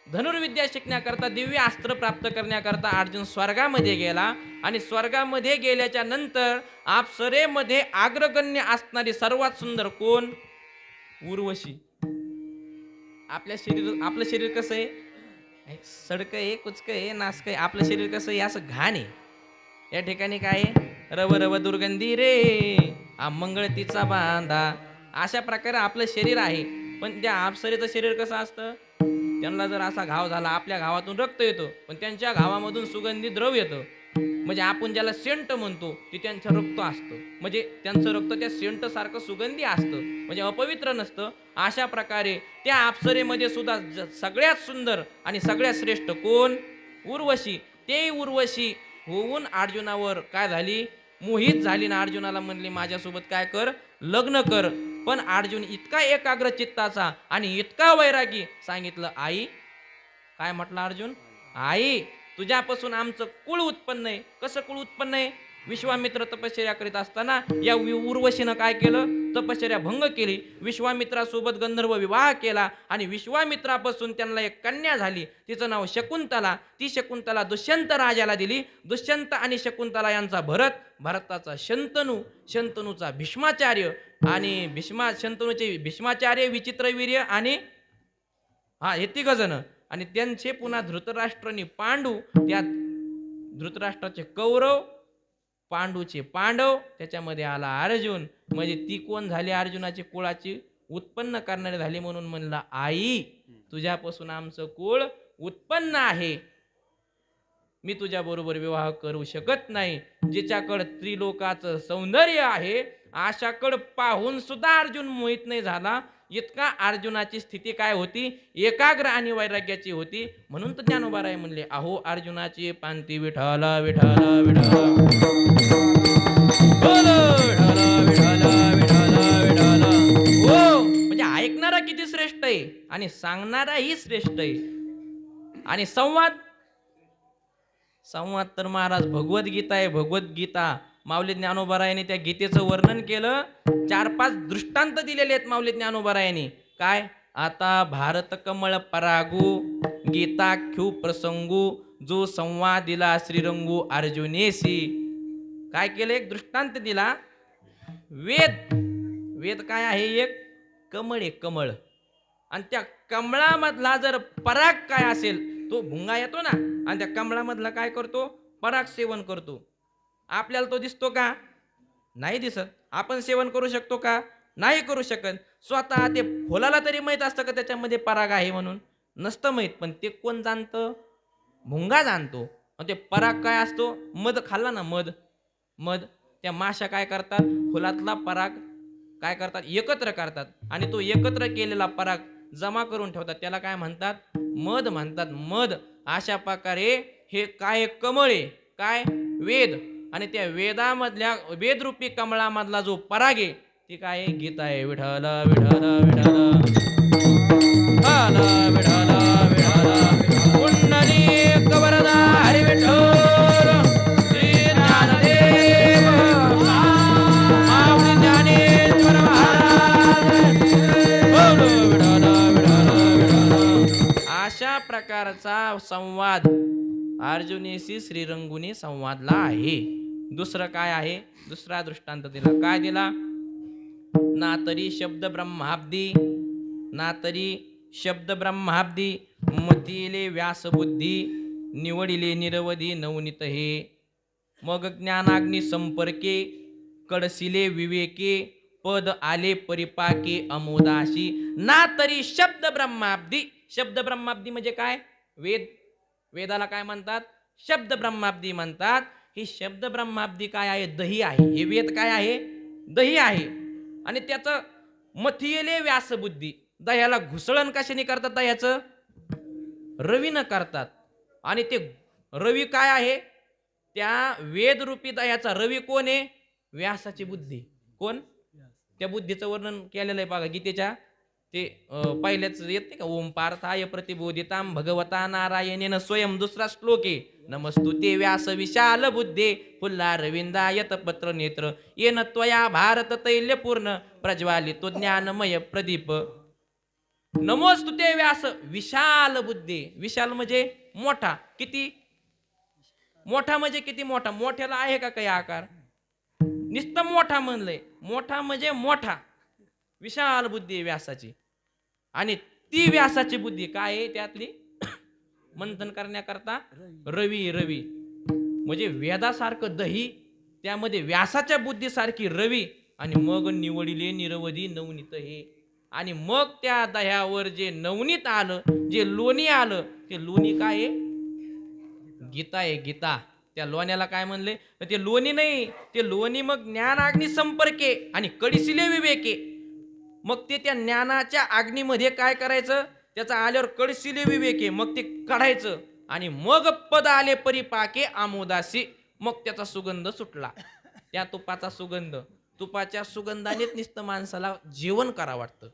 धनुर्विद्या शिकण्याकरता, दिव्य अस्त्र प्राप्त करण्याकरता अर्जुन स्वर्गामध्ये गेला आणि स्वर्गामध्ये गेल्याच्या नंतर अप्सरेमध्ये अग्रगण्य असणारी सर्वात सुंदर कोण? उर्वशी. आपलं शरीर कसं आहे? सडक आहे, कुचक आहे, नासक आहे. आपलं शरीर कसं आहे? असं घाण आहे. या ठिकाणी काय आहे? रव रव दुर्गंधी रे मंगळतीचा बांधा. अशा प्रकारे आपलं शरीर आहे. पण त्या अप्सरेचं शरीर कसं असतं? त्यांना जर असा घाव झाला, आपल्या घावातून रक्त येतं, पण त्यांच्या घावामधून सुगंधी द्रव येतं. म्हणजे आपण ज्याला सेंट म्हणतो ते त्यांचं रक्त असतं. म्हणजे त्यांचं रक्त त्या सेंट सारखं सुगंधी असतं, म्हणजे अपवित्र नसतं. अशा प्रकारे त्या अप्सरेमध्ये सुद्धा सगळ्यात सुंदर आणि सगळ्यात श्रेष्ठ कोण? उर्वशी. ते उर्वशी होऊन अर्जुनावर काय झाली? मोहित झाली ना. अर्जुनाला म्हणली माझ्यासोबत काय कर? लग्न कर. पण अर्जुन इतका एकाग्र चित्ताचा आणि इतका वैरागी, सांगितलं आई. काय म्हटलं अर्जुन? आई, तुझ्यापासून आमचं कुळ उत्पन्न आहे. कसं कुळ उत्पन्न आहे? विश्वामित्र तपश्चर्या करीत असताना या उर्वशीनं काय केलं? तपश्चर्या भंग केली. विश्वामित्रासोबत गंधर्व विवाह केला आणि विश्वामित्रापासून त्यांना एक कन्या झाली. तिचं नाव शकुंतला. ती शकुंतला दुष्यंत राजाला दिली. दुष्यंत आणि शकुंतला यांचा भरत, भरताचा शंतनू, शंतनूचा भीष्माचार्य आणि शंतनूचे भीष्माचार्य, विचित्रवीर्य आणि हे तिघजण. आणि त्यांचे पुन्हा धृतराष्ट्र आणि पांडू. त्यात धृतराष्ट्राचे कौरव, पांडूचे पांडव, त्याच्यामध्ये आला अर्जुन. म्हणजे ती कोण झाली? अर्जुनाची कुळाची उत्पन्न करणारी झाली. म्हणून म्हणला आई, तुझ्यापासून आमचं कुळ उत्पन्न आहे. मी तुझ्या बरोबर विवाह करू शकत नाही. जिच्याकडे त्रिलोकाचं सौंदर्य आहे अशाकडे पाहून सुद्धा अर्जुन मोहित नाही झाला. इतका अर्जुनाची स्थिती काय होती? एकाग्र आणि वैराग्याची होती. म्हणून तर ज्ञानोबाराय म्हणले अहो अर्जुनाची पांती विठ्ठल विठ्ठल विठ्ठल. हो, म्हणजे ऐकणारा किती श्रेष्ठ आहे आणि सांगणाराही श्रेष्ठ आहे. आणि संवाद तर महाराज भगवद्गीता आहे. भगवद्गीता माऊली ज्ञानोबारायांनी त्या गीतेचं वर्णन केलं. 4-5 दृष्टांत दिलेले आहेत माऊली ज्ञानोबारायांनी. काय? आता भारत कमळ परागू, गीताख्यू प्रसंगू, जो संवाद दिला श्रीरंगू अर्जुनेसी. काय केलं? एक दृष्टांत दिला. वेद काय आहे? एक कमळ आहे, कमळ. आणि त्या कमळामधला जर पराग काय असेल, तो भुंगा येतो ना, आणि त्या कमळामधला काय करतो? पराग सेवन करतो. आपल्याला तो दिसतो का? नाही दिसत. आपण सेवन करू शकतो का? नाही करू शकत. स्वतः ते फुलाला तरी माहित असतं का त्याच्यामध्ये पराग आहे म्हणून? नसतं माहित. पण ते कोण जाणतं? भुंगा जाणतो. ते पराग काय असतो? मध खाल्ला ना, मध. त्या माशा काय करतात? फुलातला पराग काय करतात? एकत्र करतात. आणि तो एकत्र केलेला पराग जमा करून ठेवतात. त्याला काय म्हणतात? मध म्हणतात. मध. अशा प्रकारे हे काय? कमळ आहे. काय? वेद. आणि त्या वेदामधल्या वेदरूपी कमळामधला जो पराग आहे ती काय आहे? गीता आहे. विठ्ठल विठ्ठल विठ्ठल विठ्ठल विठ्ठल पुंडलिक वरदा हरी विठ्ठल श्री ज्ञानदेव माऊली ज्ञानेश्वर महाराज बोलो विठ्ठल विठ्ठल विठ्ठल. अशा प्रकारचा संवाद अर्जुनेशी श्रीरंगुनी संवादला आहे. दुसरं काय आहे? दुसरा दृष्टांत दिला. काय दिला? ना तरी शब्द ब्रह्माब्दी, ना तरी शब्द ब्रह्माब्दी, मतीले व्यास बुद्धी, निवडिले निरवधी नवनीत हे. मग ज्ञानाग्नी संपर्के, कडसिले विवेके, पद आले परिपाके अमोदाशी. ना तरी शब्द ब्रह्माब्दी. शब्द ब्रह्माब्दी म्हणजे काय? वेद. वेदाला काय म्हणतात? शब्द ब्रह्माब्दी म्हणतात. ही शब्द ब्रह्माब्दी काय आहे? दही आहे. हे वेद काय आहे? दही आहे. आणि त्याचं मथियले व्यासबुद्धी. दह्याला घुसळण कशाने करतात? दह्याचं रवीनं करतात. आणि ते रवी काय आहे? त्या वेदरूपी दह्याचा रवी कोण आहे? व्यासाची बुद्धी. कोण? त्या बुद्धीचं वर्णन केलेलं आहे बघा गीतेच्या ते पहिल्याच येत नाही का? ओम पार्थाय प्रतिबोधिताम भगवता नारायणेन स्वयं. दुसरा श्लोक आहे, नमस्तुते व्यास विशाल बुद्धे फुल्ला रविंदायत पत्र नेत्र येन त्वया भारत तैल्यपूर्ण प्रज्वालितो ज्ञानमय प्रदीप. नमोस्तुते व्यास विशाल बुद्धे. विशाल म्हणजे मोठा. किती मोठा? म्हणजे किती मोठा? मोठ्याला आहे का काही आकार? नुसतं मोठा म्हणलंय. मोठा म्हणजे मोठा. विशाल बुद्धी आहे व्यासाची. आणि ती व्यासाची बुद्धी काय आहे? त्यातली मंथन करण्याकरता रवी. रवी म्हणजे वेदासारखं दही, त्यामध्ये व्यासाच्या बुद्धीसारखी रवी. आणि मग निवडिले निरवधी नवनीत हे. आणि मग त्या दह्यावर जे नवनीत आलं, जे लोणी आलं, ते लोणी काय आहे? गीता आहे. गीता. त्या लोण्याला काय म्हणले? ते लोणी नाही, ते लोणी मग ज्ञानाग्नी संपर्के आणि कडसिले विवेके. मग ते त्या ज्ञानाच्या अग्नीमध्ये काय करायचं? त्याचा आल्यावर कडसिले विवेके. मग ते काढायचं आणि मग पद आले परिपाके आमोदासी. मग त्याचा सुगंध सुटला. त्या तुपाचा सुगंध. तुपाच्या सुगंधानेच नुसतं माणसाला जेवण करा वाटतं.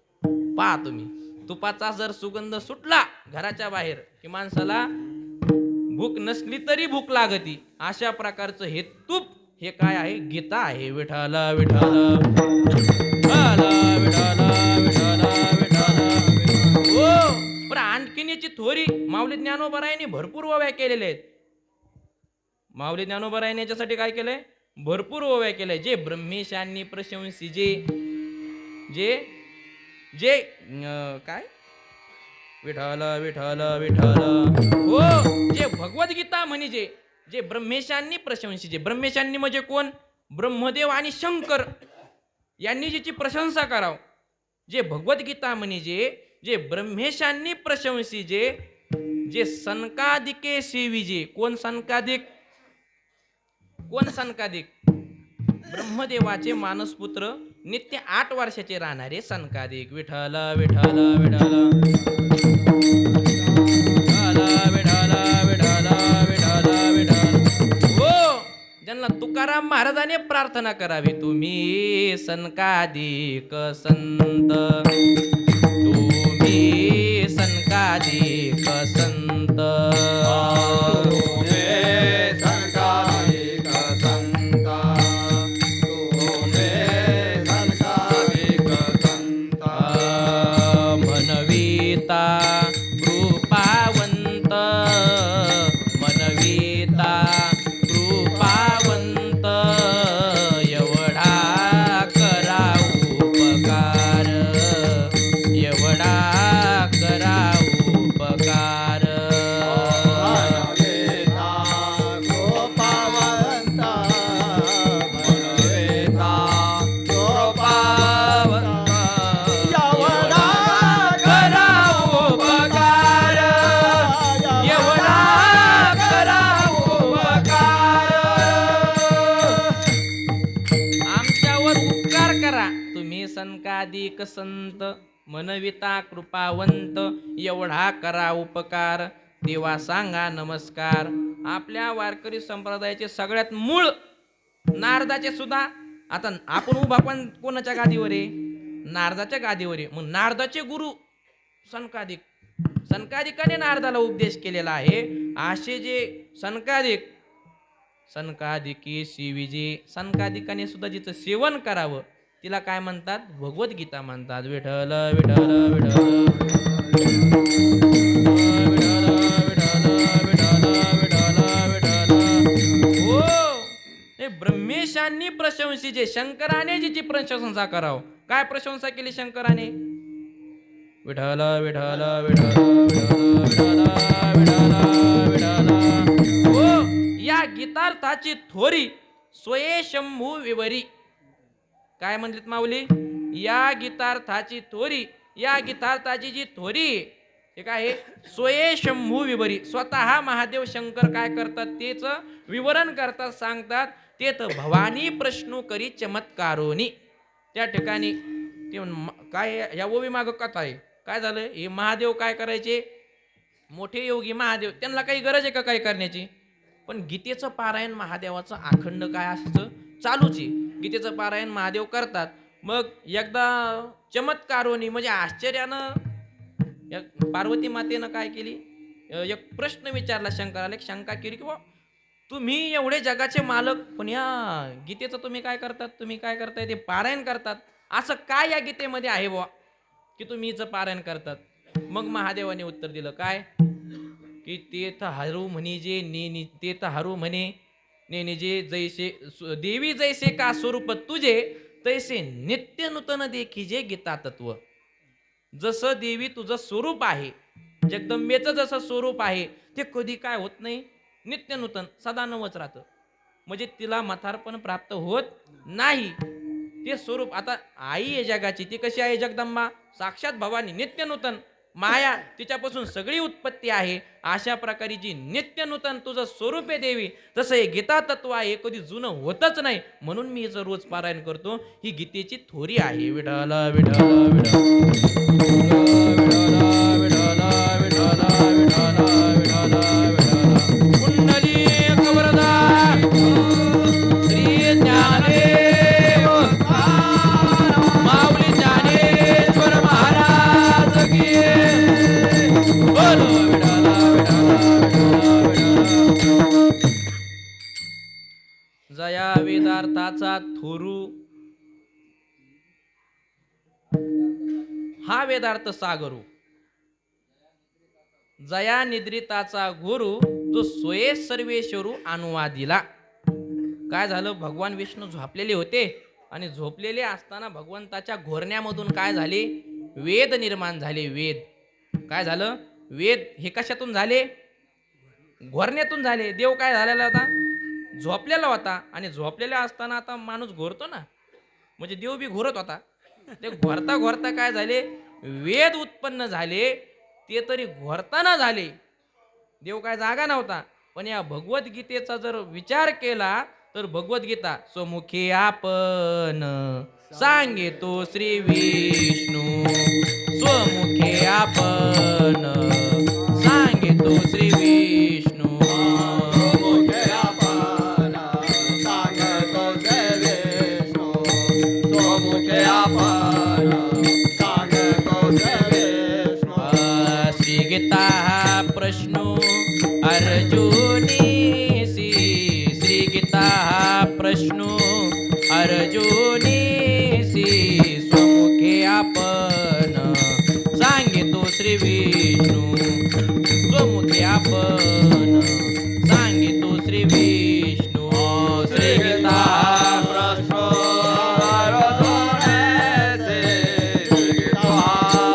पहा तुम्ही, तुपाचा जर सुगंध सुटला घराच्या बाहेर की माणसाला भूक नसली तरी भूक लागती. अशा प्रकारचं हे तूप, हे काय आहे? गीता आहे. विठ्ठल विठ्ठल विठ्ठल विठ्ठल विठ्ठल. हो, पण आणखीन याची थोरी माऊली ज्ञानोबरायांनी भरपूर ओव्या केलेल्या आहेत. माऊली ज्ञानोबरायांनी याच्यासाठी काय केलंय? भरपूर ओव्या केल्या. जे ब्रह्मेशांनी प्रशंसी, जे जे जे काय? विठ्ठल विठ्ठल विठ्ठल. हो, जे भगवद्गीता म्हणजे जे ब्रह्मेशांनी प्रशंसी. जे ब्रह्मेशांनी म्हणजे कोण? ब्रह्मदेव आणि शंकर यांनी ज्याची प्रशंसा कराव. जे भगवद्गीता म्हणजे जे ब्रह्मेशांनी प्रशंसी, जे सनकादिके सेविजे. कोण सनकादिक? कोण सनकादिक? ब्रह्मदेवाचे मानसपुत्र, नित्य 8 वर्षाचे राहणारे सनकादिक. विठ्ठल विठ्ठल विठ्ठल ज्यांना तुकाराम महाराजांनी प्रार्थना करावी, तुम्ही सनकादिक संत, तुम्ही सनकादिक संत. मनविता कृपावंत, मनविता कृपावंत, एवढा करा उपकार, एवढा करा उपकार. सनकादिक संत, मनविता कृपावंत, एवढा करा उपकार, देवा सांगा नमस्कार. आपल्या वारकरी संप्रदायाचे सगळ्यात मूळ नारदाचे सुद्धा. आता आपण उभा पण कोणाच्या गादीवर आहे? नारदाच्या गादीवर आहे. मग नारदाचे गुरु सनकादिक. सनकादिकाने नारदाला उपदेश केलेला आहे. असे जे सनकादिक, सनकादिकी शिविजे, सनकादिकाने सुद्धा जिचं सेवन करावं तिला काय म्हणतात? भगवद्गीता म्हणतात. विठ्ठल विठ्ठल विठ्ठल विठ्ठल विठ्ठल विठ्ठल विठ्ठल. हो, हे ब्रह्मेशांनी शंकरांनी प्रशंसिजे, शंकराने जिची प्रशंसा करावं. काय प्रशंसा केली शंकराने? विठ्ठल विठ्ठल विठ्ठल विठ्ठल विठ्ठल विठ्ठल. हो, या गीतार्थाची थोरी स्वये शंभू विवरी. काय म्हणलीत माऊली? या गीतार्थाची थोरी, या गीतार्थाची जी थोरी हे काय आहे? स्वये शंभू विवरी. स्वतः महादेव शंकर काय करतात तेच विवरण करतात, सांगतात. तेच भवानी प्रश्नो करी चमत्कारोनी. त्या ठिकाणी ते काय या ओवी माग कथा आहे. काय झालं? हे महादेव काय करायचे? मोठे योगी महादेव, त्यांना काही गरज आहे का काय करण्याची? पण गीतेचं पारायण महादेवाचं अखंड काय असतं? चालूच आहे. गीतेचं पारायण महादेव करतात. मग एकदा चमत्कारोनी म्हणजे आश्चर्यानं पार्वती मातेनं काय केली? एक प्रश्न विचारला शंकराला, एक शंका केली की तुम्ही एवढे जगाचे मालक, पण या गीतेचं तुम्ही काय करतात? तुम्ही काय करताय? ते पारायण करतात. असं काय या गीतेमध्ये आहे बुवा की तुम्ही हिचं पारायण करतात? मग महादेवाने उत्तर दिलं काय? की तेथ हरू म्हणे जे ने तेथ हरू म्हणे नेने जे जैसे देवी जैसे का स्वरूप तुझे तैसे नित्य नूतन देखी जे गीता तत्व. जसं देवी तुझं स्वरूप आहे, जगदंबेचं जसं स्वरूप आहे ते कधी काय होत नाही? नित्य नूतन, सदा नवच राहतं. म्हणजे तिला म्हातारपण प्राप्त होत नाही. ते स्वरूप आता आई आहे जगाची, ती कशी आहे? जगदंबा साक्षात भवानी, नित्य नूतन माया, तिच्यापासून सगळी उत्पत्ती आहे. अशा प्रकारे जी नित्य नूतन तुझं स्वरूप आहे देवी, तसं हे गीता तत्व आहे, कधी जुनं होतच नाही. म्हणून मी हिचं रोज पारायण करतो. ही गीतेची थोरी आहे. विठ्ठल विठ्ठल विठ्ठल विठ्ठल विठ्ठल विठ्ठल विठ्ठल विठ्ठल. कुंडलीक वरदा श्री ज्ञानदेव माऊली ज्ञानेश्वर महाराज की. बोलो विठ्ठल विठ्ठल विठ्ठल. जया वेदार्थाचा थोरू हा वेदार्थ सागरू, जया निद्रिताचा गुरु जो सोये सर्वेश्वरू अनुवादिला. काय झालं? भगवान विष्णू झोपलेले होते आणि झोपलेले असताना भगवंताच्या घोरण्यामधून काय झाले? वेद निर्माण झाले. वेद काय झालं? वेद हे कशातून झाले? घोरण्यातून झाले. देव काय झालेला होता? झोपलेला होता. आणि झोपलेला असताना आता माणूस घोरतो ना, म्हणजे देव बी घोरत होता. ते घोरता घोरता काय झाले? वेद उत्पन्न झाले. ते तरी घोरताना झाले. देव काय जागा नव्हता. पण या भगवद्गीतेचा जर विचार केला तर भगवद्गीता स्वमुखे आपण सांगेतो श्री विष्णू, स्वमुखे आपण सांगेतो श्री विष्णू. स्वमुखे आपण सांगतो श्री विष्णू, स्वमुखे आपण सांगतो श्री विष्णू. श्री गीता हा प्रश्नो अर्जुनीसी, श्री गीता हा प्रश्नो अर्जुनीसी, स्वमुखे आपण सांगेतो श्री विष्णू, स्वमुखे आपण सांगेतो श्री विष्णू. श्री गीता प्रश्नो अर्जुनेसी, श्री गीता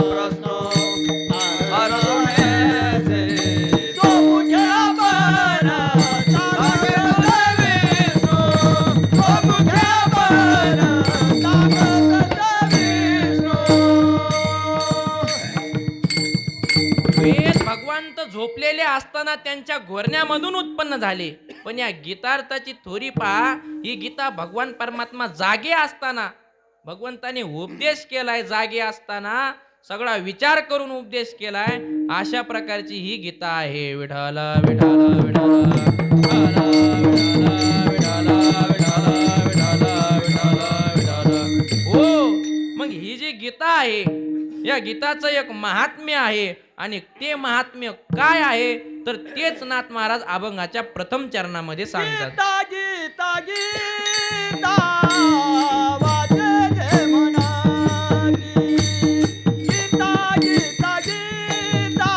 प्रश्नो अर्जुनेसी, स्वमुखे आपण सांगतो श्री विष्णू, स्वमुखे आपण सांगतो श्री विष्णू. वेद भगवंत झोपलेले असताना त्यांच्या घोरण्यामधून उत्पन्न झाले. पण या गीतार्थाची थोरी पहा. ही गीता भगवान परमात्मा जागे असताना भगवंताने उपदेश केलाय. जागे असताना सगळा विचार करून उपदेश केलाय. अशा प्रकारची ही गीता आहे. विठ्ठल विठ्ठल विठ्ठल विठ्ठल विठ्ठल विठ्ठल विठ्ठल विठ्ठल. हो, मग ही जी गीता आहे या गीताचं एक महात्म्य आहे. आणि ते महात्म्य काय आहे तर तेच नाथ महाराज अभंगाच्या प्रथम चरणामध्ये सांगतात. गीता गीता गीता वाचे जे मनाची, गीता गीता गीता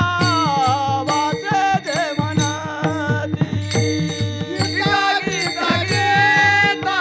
वाचे जे मनाची, गीता गीता गीता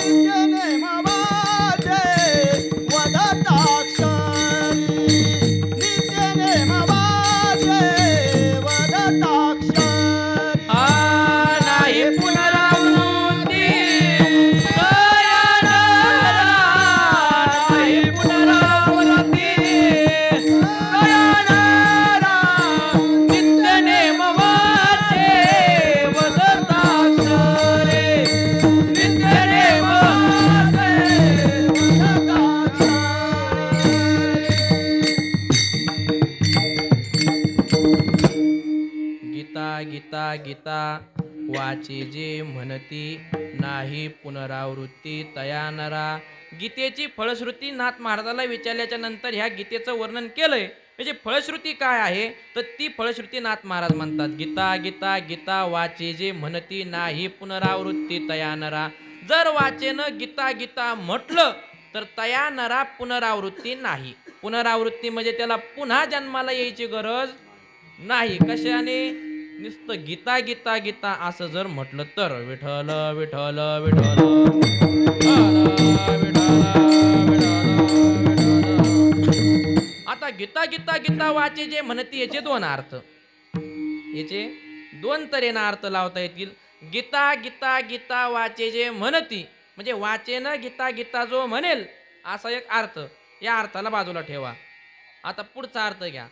नित्य नेम वाचे वदताक्षरी नित्य नेम वाचे वदताक्षरी हा नाही पुनरावृत्ती तया नरा नाही पुनरावृत्ती तया नरा नित्य नेम वाचे वदताक्षरे नित्य नेम वाचे गीता गीता गीता वाचे जे म्हणती नाही पुनरावृत्ती तया नरा. गीतेची फळश्रुती नाथ महाराजाला विचारल्याच्या नंतर ह्या गीतेचं वर्णन केलंय. म्हणजे फळश्रुती काय आहे तर ती फळश्रुती नाथ महाराज म्हणतात गीता गीता गीता वाचे जे म्हणती नाही पुनरावृत्ती तया नरा. जर वाचेनं गीता गीता म्हटलं तर तया नरा पुनरावृत्ती नाही. पुनरावृत्ती म्हणजे त्याला पुन्हा जन्माला यायची गरज नाही. कशाने नुसतं गीता गीता गीता असं जर म्हटलं तर विठ्ठल विठ्ठल विठ्ठल आता गीता गीता गीता वाचे जे म्हणते याचे दोन अर्थ, याचे दोन तऱ्हेने अर्थ लावता येतील. गीता गीता गीता वाचे जे म्हणती म्हणजे वाचेनं गीता गीता जो म्हणेल असा एक अर्थ. या अर्थाला बाजूला ठेवा. आता पुढचा अर्थ घ्या.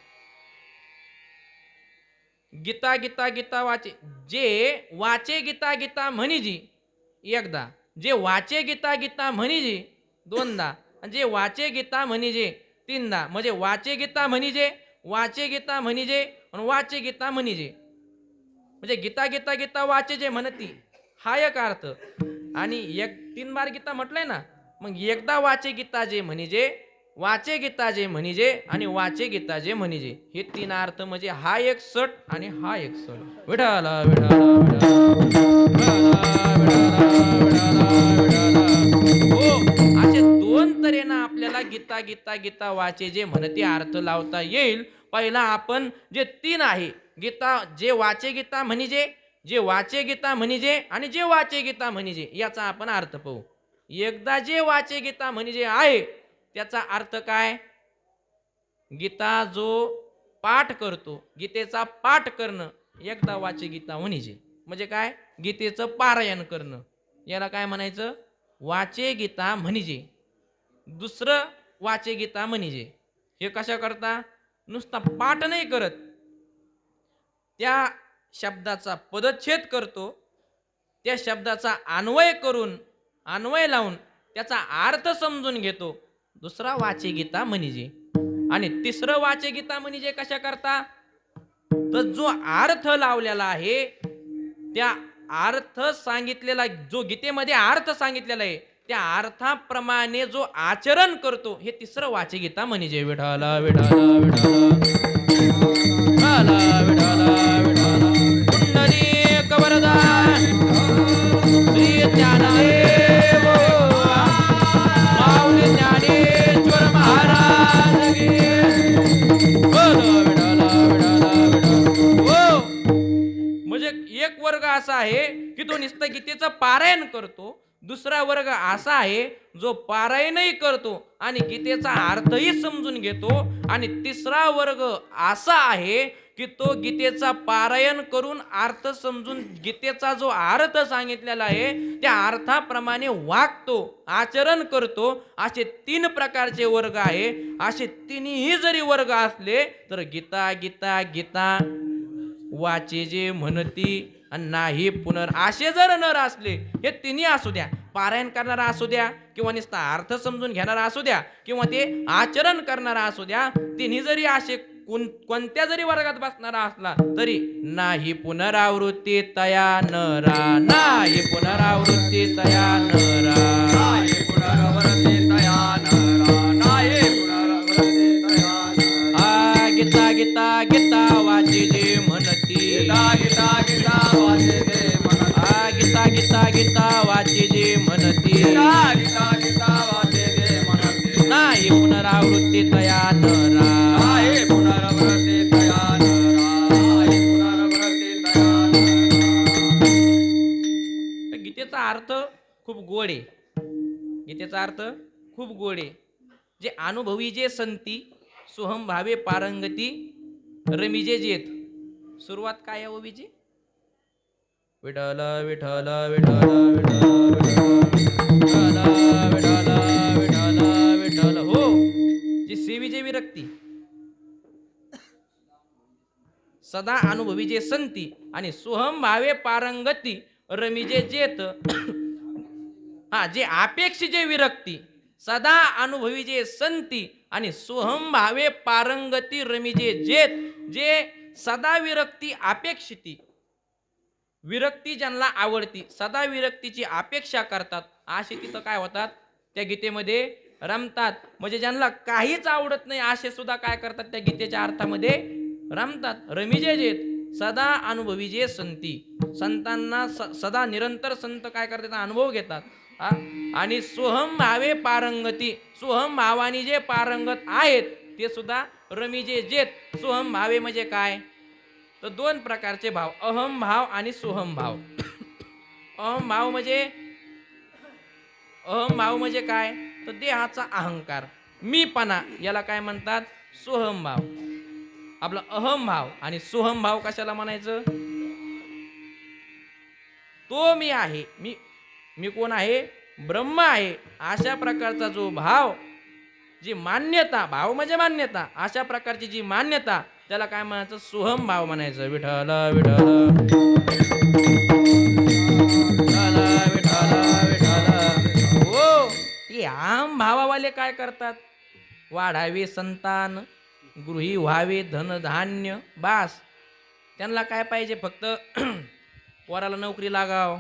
गीता गीता गीता वाचे जे वाचे गीता गीता म्हणीजी एकदा, जे वाचे गीता गीता म्हणीजी दोनदा, आणि जे वाचे गीता म्हणीजे तीनदा. म्हणजे वाचे गीता म्हणीजे वाचे गीता म्हणीजे आणि वाचे गीता म्हणीजे म्हणजे गीता गीता गीता वाचे जे म्हणती हा एक अर्थ. आणि एक तीन बार गीता म्हटलंय ना, मग एकदा वाचे गीता जे म्हणीजे वाचे गीता जे म्हणीजे आणि वाचे गीता जे म्हणीजे हे तीन अर्थ. म्हणजे हा एक सट आणि हा एक सट. विठ्ठल विठ्ठल हो, असे दोन तऱ्हेनं आपल्याला गीता गीता गीता वाचे जे म्हणते अर्थ लावता येईल. पहिला आपण जे तीन आहे गीता, जे वाचे गीता म्हणीजे, जे वाचे गीता म्हणीजे आणि जे वाचे गीता म्हणीजे याचा आपण अर्थ पाहू. एकदा जे वाचे गीता म्हणीजे आहे त्याचा अर्थ काय? गीता जो पाठ करतो, गीतेचा पाठ करणं एकदा वाचे गीता म्हणीजे म्हणजे काय? गीतेचं पारायण करणं. याला काय म्हणायचं? वाचे गीता म्हणीजे. दुसरं वाचे गीता म्हणीजे. हे कशा करता? नुसता पाठ नाही करत, त्या शब्दाचा पदच्छेद करतो, त्या शब्दाचा अन्वय करून अन्वय लावून त्याचा अर्थ समजून घेतो. दुसरा वाचे गीता म्हणीजे. आणि तिसरं वाचे गीता म्हणीजे कशा करता? तर जो अर्थ लावलेला आहे त्या अर्थ सांगितलेला, जो गीतेमध्ये अर्थ सांगितलेला आहे त्या अर्थाप्रमाणे जो आचरण करतो हे तिसरं वाचे गीता म्हणीजे. विठ्ठल विठ्ठल विठ्ठल विठ्ठल विठ्ठल पुंडलिक वरदा श्री ज्ञानदेव माऊली ज्ञानेश्वर महाराज की विठ्ठल विठ्ठल विठ्ठल हो. म्हणजे एक वर्ग असा आहे की तो नुसतं गीतेचं पारायण करतो. दुसरा वर्ग असा आहे जो पारायणही करतो आणि गीतेचा अर्थही समजून घेतो. आणि तिसरा वर्ग असा आहे की तो गीतेचा पारायण करून अर्थ समजून गीतेचा जो अर्थ सांगितलेला आहे त्या अर्थाप्रमाणे वागतो, आचरण करतो. असे तीन प्रकारचे वर्ग आहे. असे तिन्ही जरी वर्ग असले तर गीता गीता गीता वाचे जे म्हणती आणि नाही पुनर असे जर नर असले, हे तिन्ही असू द्या, पारायण करणारा असू द्या किंवा नुसता अर्थ समजून घेणारा असू द्या किंवा ते आचरण करणारा असू द्या, तिन्ही जरी असे कोणत्या जरी वर्गात बसणारा असला तरी नाही पुनरावृत्ती तया नरा, नाही पुनरावृत्ती तया नरा, नाही पुनरावृत्ती तया नरा, नाही पुनरावृत्ती तया नरा. गीता गीता गीता वाचे जे म्हणती, गीता गीता गीता वाचे जे म्हणती, गीता गीता गीता वाचे जे म्हणती, गीता गीता गीता वाचे जे म्हणती, नाही पुनरावृत्ती तया नरा, नाही पुनरावृत्ती तया नरा, नाही पुनरावृत्ती तया नरा. गीतेचा अर्थ खूप गोड आहे. गीतेचा अर्थ खूप गोड आहे. जे अनुभवी जे संती सोहम भावे पारंगती रमिजे जेत. सुरुवात काय आहे ओवीची? विठ्ठल विठ्ठल विठ्ठल विठ्ठल विठ्ठल विठ्ठल विठ्ठल हो. जी सेवीचे विरक्ती सदा अनुभवी जे संती आणि सोहम भावे पारंगती रमिजे जेत. हा जे अपेक्षी जे विरक्ती सदा अनुभवी जे संती आणि सोहम भावे पारंगती रमिजे जेत. जे सदा विरक्ती अपेक्षिती विरक्ती ज्यांना आवडती सदा विरक्तीची अपेक्षा करतात असे तिथं काय होतात त्या गीतेमध्ये रमतात. म्हणजे ज्यांना काहीच आवडत नाही असे सुद्धा काय करतात त्या गीतेच्या अर्थामध्ये रमतात. रमिजे जेत सदा अनुभवी जे संती संतांना सदा निरंतर संत काय करतात अनुभव घेतात. आणि सोहम भावे पारंगती सोहम भावानी जे पारंगत आहेत ते सुद्धा रमिजे जेत. सोहम भावे म्हणजे काय तर दोन प्रकारचे भाव अहम भाव आणि सोहम भाव. अहम भाव म्हणजे काय तर देहाचा अहंकार मीपणा याला काय म्हणतात सोहम भाव. आपला अहम भाव आणि सोहम भाव कशाला म्हणायचं तो मी आहे मी कोण आहे ब्रह्म आहे अशा प्रकारचा जो भाव जी मान्यता भाव म्हणजे मान्यता अशा प्रकारची जी मान्यता त्याला काय म्हणायचं सोहम भाव म्हणायचं. विठ्ठल विठ्ठल विठ्ठल विठ्ठल विठ्ठल हो. ते आम भावावाले काय करतात वाढावे संतान गृही व्हावे धनधान्य बास. त्यांना काय पाहिजे फक्त पोराला नोकरी लागाव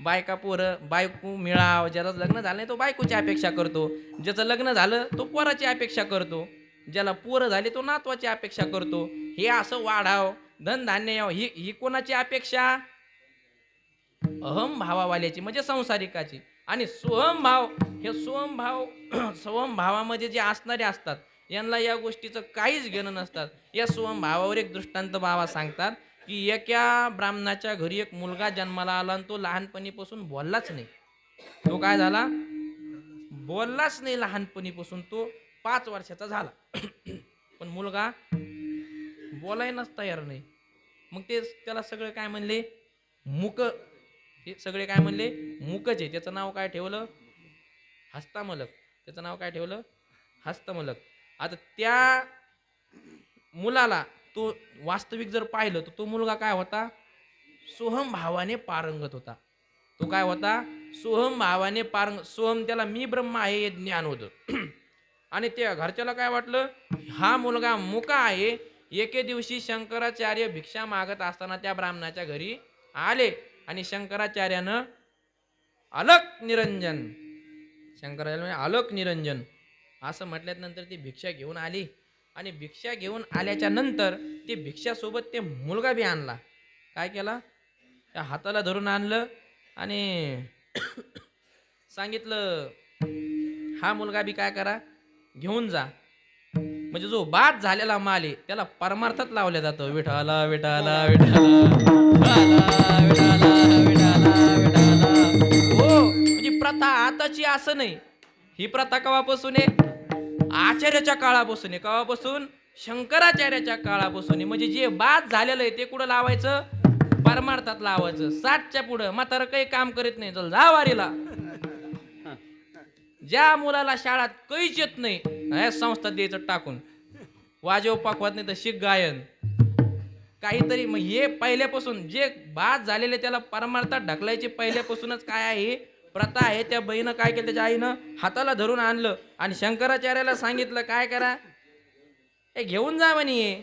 बायका पोरं बायको मिळाव. ज्याचं लग्न झालं नाही तो बायकोची अपेक्षा करतो. ज्याचं लग्न झालं तो पोराची अपेक्षा करतो. ज्याला पोरं झाले तो नातवाची अपेक्षा करतो. हे असं वाढाव धनधान्य यावं ही कोणाची अपेक्षा अहम भावावाल्याची म्हणजे संसारिकाची. आणि सोहम भाव हे सोहम भाव सोहम भावामध्ये जे असणारे असतात यांना या गोष्टीचं काहीच घेणं नसतात. या सोहम भावावर एक दृष्टांत बाबा सांगतात की एका ब्राह्मणाच्या घरी एक मुलगा जन्माला आला आणि तो लहानपणीपासून बोललाच नाही. तो काय झाला बोललाच नाही लहानपणीपासून तो 5 वर्षाचा झाला. पण मुलगा बोलायलाच तयार नाही. मग ते त्याला सगळे काय म्हणले मूक. हे सगळे काय म्हणले मूकच आहे. त्याचं नाव काय ठेवलं हस्तमलक. त्याचं नाव काय ठेवलं हस्तमलक. आता त्या मुलाला तो वास्तविक जर पाहिलं तर तो मुलगा काय होता सोहम भावाने पारंगत होता. तो काय होता सोहम भावाने पारंगत. सोहम त्याला मी ब्रह्म आहे हे ज्ञान होतं. आणि त्या घरच्याला काय वाटलं हा मुलगा मुका आहे. एके दिवशी शंकराचार्य भिक्षा मागत असताना त्या ब्राह्मणाच्या घरी आले आणि शंकराचार्यानं अलक निरंजन शंकराचार्य अलक निरंजन असं म्हटल्यानंतर ती भिक्षा घेऊन आली. आणि भिक्षा घेऊन आल्याच्या नंतर ते भिक्षासोबत ते मुलगा बी आणला. काय केला त्या हाताला धरून आणलं आणि सांगितलं हा मुलगा बी काय करा घेऊन जा. म्हणजे जो बाद झालेला माल आहे त्याला परमार्थात लावल्या जातं. विठाला विठाला विठाला विठाला विठाला विठाला हो. म्हणजे प्रथा आताची असं नाही. ही प्रथा केव्हापासून आहे आचार्याच्या काळापासून आहे. केव्हापासून शंकराचार्याच्या काळापासून आहे. म्हणजे जे बाद झालेलं आहे ते कुठं लावायचं परमार्थात लावायचं. 60च्या पुढं म्हातारं काही काम करीत नाही चल जा वारीला. ज्या मुलाला शाळात काहीच येत नाही संस्थात द्यायचं टाकून वाजव पाकवत नाही तर शिक गायन काहीतरी. मग हे पहिल्यापासून जे बाद झालेले त्याला परमार्थात ढकलायचे पहिल्यापासूनच काय आहे प्रथा आहे. त्या बहीनं काय केलं त्याच्या आईनं हाताला धरून आणलं आणि शंकराचार्याला सांगितलं काय करा हे घेऊन जा म्हणे.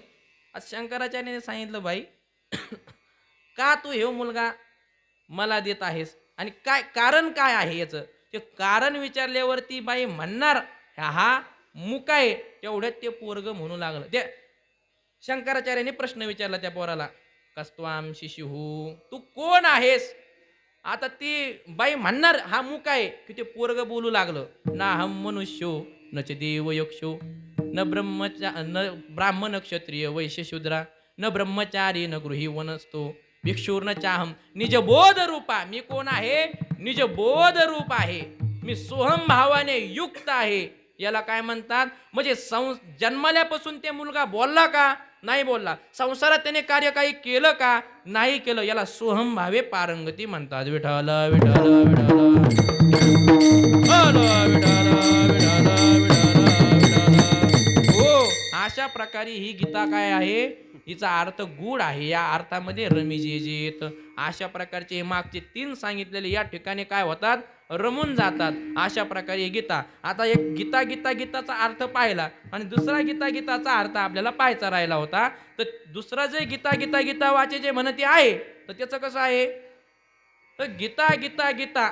आज शंकराचार्याने सांगितलं बाई का तू हे मुलगा मला देत आहेस आणि काय कारण काय आहे याचं. ते कारण विचारल्यावरती बाई म्हणणार हा मुका आहे. तेवढ्यात ते पोरग म्हणू लागलं. ते शंकराचार्याने प्रश्न विचारला त्या पोराला कस्त्वाम शिशुहू तू कोण आहेस. आता ती बाई म्हणणार हा मुका आहे की ते पोरग बोलू लागलं ना हम मनुष्यो न च देव यक्षो न ब्राह्मण क्षत्रिय वैश्य शूद्रा न ब्रह्मचारी न गृही वनस्तो भिक्षुर न चाहम निज बोध रूपा. मी कोण आहे निज बोध रूप आहे. मी सोहम भावाने युक्त आहे. याला काय म्हणतात? म्हणजे जन्मल्यापासून ते मुलगा बोलला का? नाही बोलला. संसारात त्याने कार्य काही केलं का? नाही केलं. याला सोहम भावे पारंगती म्हणतात. विठ्ठल विठ्ठल विठ्ठल विठ्ठल विठ्ठल विठ्ठल विठ्ठल. हो, अशा प्रकारे ही गीता काय आहे? हिचा अर्थ गूढ आहे. या अर्थामध्ये रमी जे येतं. अशा प्रकारचे हे मागचे 3 सांगितलेले या ठिकाणी काय होतात? रमून जातात. अशा प्रकारे ही गीता. आता एक गीता गीता गीताचा अर्थ पाहिला आणि दुसरा गीता गीताचा अर्थ आपल्याला पाहायचा राहिला होता. तर दुसरा जे गीता गीता गीता वाचे जे म्हणते आहे, तर त्याचं कसं आहे? तर गीता गीता गीता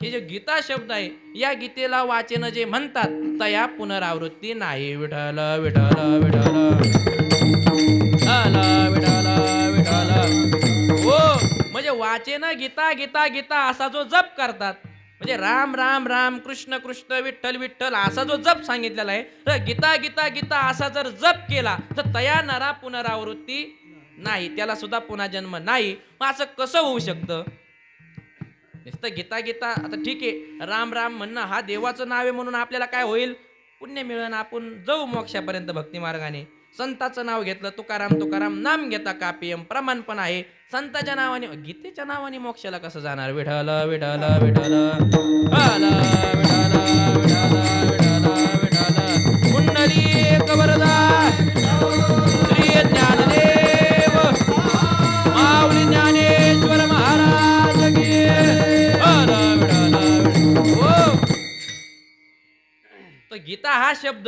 हे जे गीता शब्द आहे, या गीतेला वाचन जे म्हणतात, तया पुनरावृत्ती नाही. विठ्ठल विठ्ठल विठ्ठल विठ्ठल विठ्ठल. हो, म्हणजे वाचेन गीता गीता गीता असा जो जप करतात, म्हणजे राम राम राम कृष्ण कृष्ण विठ्ठल विठ्ठल असा जो जप सांगितलेला आहे, तर गीता गीता गीता असा जर जप केला तर तया नरा पुनरावृत्ती नाही, त्याला सुद्धा पुन्हा जन्म नाही. मग असं कसं होऊ शकतं? नुसतं गीता गीता आता ठीक आहे, राम राम म्हणणं हा देवाचं नाव आहे म्हणून आपल्याला काय होईल? पुण्य मिळेल, आपण जाऊ मोक्षापर्यंत भक्ती मार्गाने. संताचं नाव घेतलं, तुकाराम तुकाराम नाम घेता कापियम, प्रमाण पण आहे. संताच्या नावाने, गीतेच्या नावाने मोक्षाला कसं जाणार? विठ्ठल विठ्ठल विठ्ठल विठ्ठल विठ्ठल विठ्ठल विठ्ठल. पुंडलिक वरदा श्री ज्ञानदेव माऊली ज्ञानेश्वर महाराज की. हो, तर गीता हा शब्द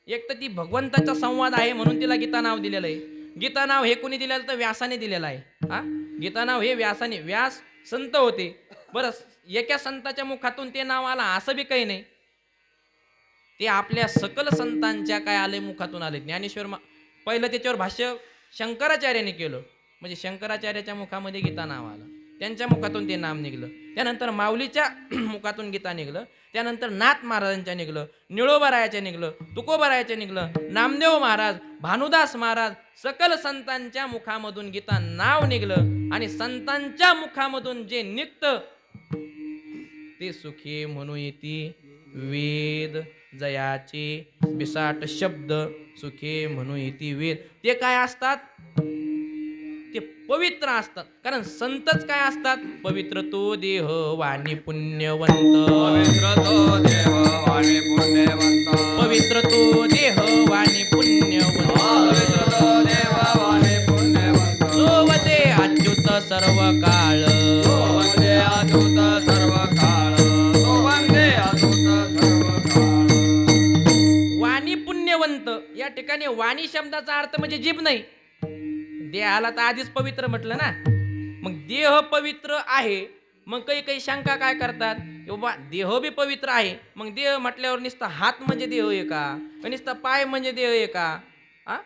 एक तर ती भगवंताचा संवाद आहे म्हणून तिला गीता नाव दिलेलं आहे. गीता नाव हे कोणी दिलेलं? तर व्यासाने दिलेलं आहे. हा, गीता नाव हे व्यासाने, व्यास संत होते. बरं, एका संताच्या मुखातून ते नाव आला असं बी काही नाही. ते आपल्या सकल संतांच्या काय आले मुखातून आले. पहिलं त्याच्यावर भाष्य शंकराचार्याने केलं, म्हणजे शंकराचार्याच्या मुखामध्ये गीता नाव आलं, त्यांच्या मुखातून ते नाम निघलं. त्यानंतर माऊलीच्या मुखातून गीता निघलं. त्यानंतर नाथ महाराजांच्या निघलं, निळोबारायाच्या निघलं, तुकोबारायाच्या निघलं, नामदेव महाराज, भानुदास महाराज, सकल संतांच्या मुखामधून गीता नाव निघलं. आणि संतांच्या मुखामधून जे निघतं ते सुखे म्हणू येती वेद, जयाचे बिसाट शब्द सुखे म्हणू येती वेद. ते काय असतात? ते पवित्र असतात. कारण संतच काय असतात? पवित्र तो देह वाणी पुण्यवंत. पवित्र तो देह वाणी पुण्यवंत. पवित्र तो देह वाणी पुण्यवंत. पवित्र तो देह वाणी पुण्यवंत. जो वदे अच्युत सर्व काळ. वंदे अच्युत सर्व काळ. वंदे अच्युत सर्व काळ. वाणी पुण्यवंत, या ठिकाणी वाणी शब्दाचा अर्थ म्हणजे जीभ नाही. देहाला तर आधीच पवित्र म्हटलं ना. मग देह पवित्र आहे. मग काही काही शंका काय करतात, बाबा देह बी पवित्र आहे, मग देह म्हटल्यावर नुसतं हात म्हणजे देह आहे का? नुसतं पाय म्हणजे देह आहे का? आ,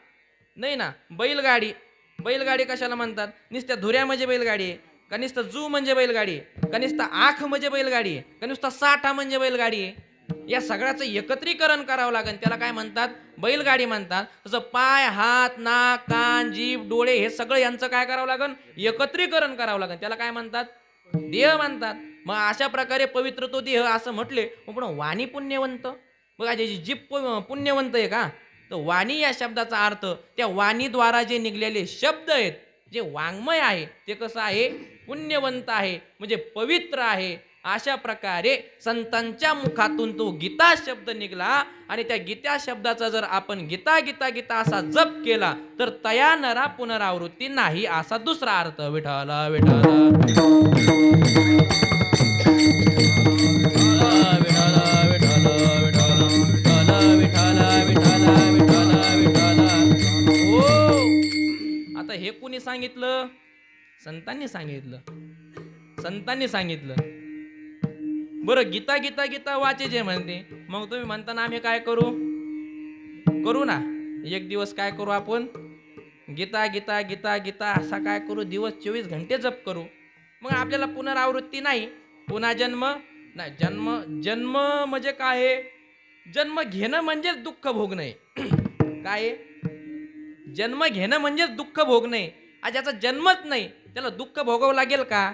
नाही ना. बैलगाडी, बैलगाडी कशाला म्हणतात? नुसत्या धुऱ्या म्हणजे बैलगाडी आहे का? नुसतं जू म्हणजे बैलगाडी आहे का? नुसतं आख म्हणजे बैलगाडी आहे का? नुसता साठा म्हणजे बैलगाडी आहे? या सगळ्याचं एकत्रीकरण करावं लागेल, त्याला काय म्हणतात? बैलगाडी म्हणतात. तसं पाय, हात, नाक, कान, जीभ, डोळे हे सगळं यांचं काय करावं लागेल? एकत्रीकरण करावं लागेल. त्याला काय म्हणतात? देह म्हणतात. मग अशा प्रकारे पवित्र तो देह असं म्हटले. पण वाणी पुण्यवंत, बघा ज्याची जीभ पुण्यवंत आहे का? तर वाणी या शब्दाचा अर्थ त्या वाणीद्वारा जे निघलेले शब्द आहेत, जे वाङ्मय आहे ते कसं आहे? पुण्यवंत आहे, म्हणजे पवित्र आहे. अशा प्रकारे संतांच्या मुखातून तो गीता शब्द निघला. आणि त्या गीता शब्दाचा जर आपण गीता गीता गीता असा जप केला तर तया नरा पुनरावृत्ती नाही, असा दुसरा अर्थ. विठ्ठल विठ्ठल हो. आता हे कुणी सांगितलं? संतांनी सांगितलं. संतांनी सांगितलं. बरं, गीता गीता गीता वाचे जे म्हणते, मग तुम्ही म्हणता ना आम्ही काय करू? करू ना एक दिवस काय करू आपण? गीता गीता गीता गीता असा काय करू? दिवस 24 घंटे जप करू. मग आपल्याला पुनरावृत्ती नाही, पुन्हा जन्म नाही. जन्म म्हणजे काय आहे? जन्म घेणं म्हणजे दुःख भोगणं आहे. काय आहे? जन्म घेणं म्हणजे दुःख भोगणं. ज्याचा जन्मच नाही त्याला दुःख भोगावं लागेल का?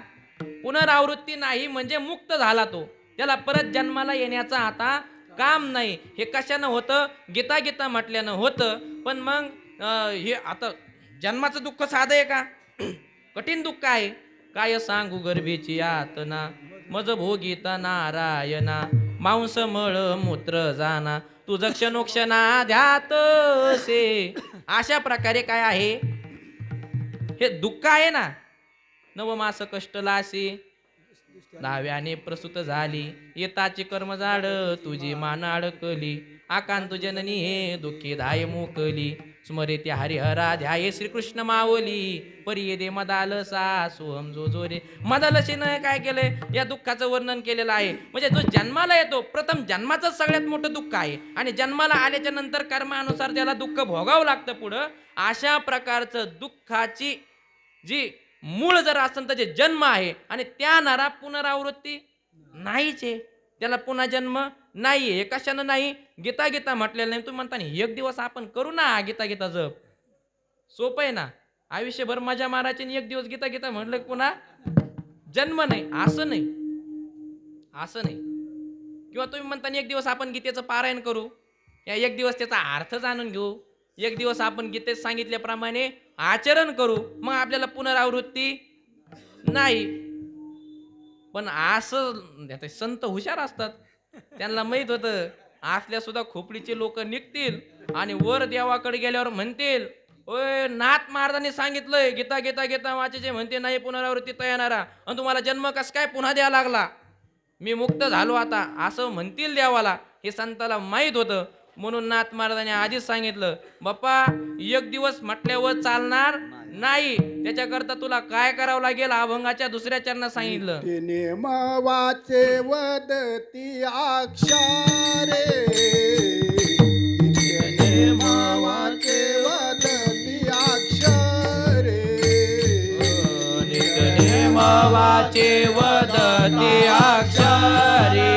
पुनरावृत्ती नाही म्हणजे मुक्त झाला तो. त्याला परत जन्माला येण्याचं आता काम नाही. हे कशानं होतं? गीता गीता म्हटल्यानं होतं. पण मग हे आता जन्माचं दुःख साधं आहे का? कठीण दुःख आहे. काय सांगू गर्भीची यातना, मज भोगीता नारायणा, मांस मळ मूत्र जाना, तुझ क्षणोक्षणा ध्यातसे. अशा प्रकारे काय आहे, हे दुःख आहे ना. नवमास कष्ट लासी, लाव्याने प्रसूत झाली, येताची कर्म जाड तुझी मान अडकली, आकांत जननी हे दुःखी धाय मोकली, स्मरेते हरिहरा ध्याये श्रीकृष्ण मावली, परिये दे मदालसा सोहम जो जो रे. मदालसीनं काय केलंय, या दुःखाचं वर्णन केलेलं आहे. म्हणजे जो जन्माला येतो, प्रथम जन्माचं सगळ्यात मोठं दुःख आहे, आणि जन्माला आल्याच्या नंतर कर्मानुसार त्याला दुःख भोगावं लागतं पुढं. अशा प्रकारचं दुःखाची जी मूळ जर असेल तर जे जन्म आहे, आणि त्या नरा पुनरावृत्ती नाहीच आहे, त्याला पुन्हा जन्म नाहीये. हे कशानं नाही? गीता गीता म्हटलेलं नाही. तुम्ही म्हणता ना एक दिवस आपण करू ना गीता गीता जप, सोपं आहे ना. आयुष्यभर मजा मारायची आणि एक दिवस गीता गीता म्हटलं की पुन्हा जन्म नाही, असं नाही, असं नाही. किंवा तुम्ही म्हणता एक दिवस आपण गीतेचं पारायण करू, या एक दिवस त्याचा अर्थ जाणून घेऊ, एक दिवस आपण गीतेत सांगितल्याप्रमाणे आचरण करू, मग आपल्याला पुनरावृत्ती नाही. पण असं आता संत हुशार असतात, त्यांना माहित होतं असल्या सुद्धा खोपडीचे लोक निघतील आणि वर देवाकडे गेल्यावर म्हणतील, ओय नाथ महाराजांनी सांगितलंय गीता गीता गीता वाचायचे, म्हणते नाही पुनरावृत्ती येणारा, आणि तुम्हाला जन्म कस काय पुन्हा द्यावा लागला, मी मुक्त झालो आता, असं म्हणतील देवाला. हे संताला माहित होतं. म्हणून नाथ महाराजांनी आधीच सांगितलं, बाप्पा एक दिवस म्हटल्यावर चालणार नाही, त्याच्याकरता तुला काय करावं लागेल. अभंगाच्या दुसऱ्या चरणात सांगितलं, नेम वाचे वदती अक्षरे, नेम वाचे वदती अक्षरे, नित्यनेम वाचे वदती अक्षरे,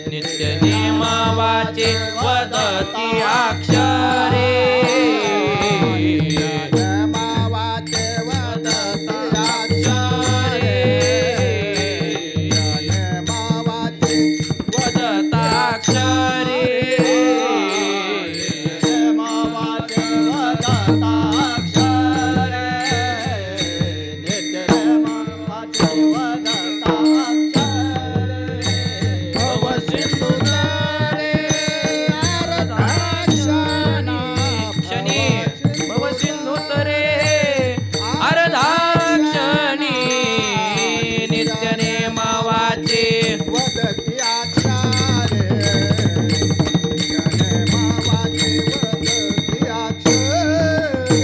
नित्यनेम वाचे वदती अक्षरे, नेम वाचे वदती अक्षरे, नेम वाचे वदताक्षरे, नेम वाचे वदताक्षरे, नित्यनेम वाचे वदताक्षरे, भवसिंधु रे अर्धाक्षणी, क्षणी भवसिंधू तरे अर्धाक्षणी, नित्यनेम वाचे वदती अक्षरे, नेम वाचे वदती अक्षरे,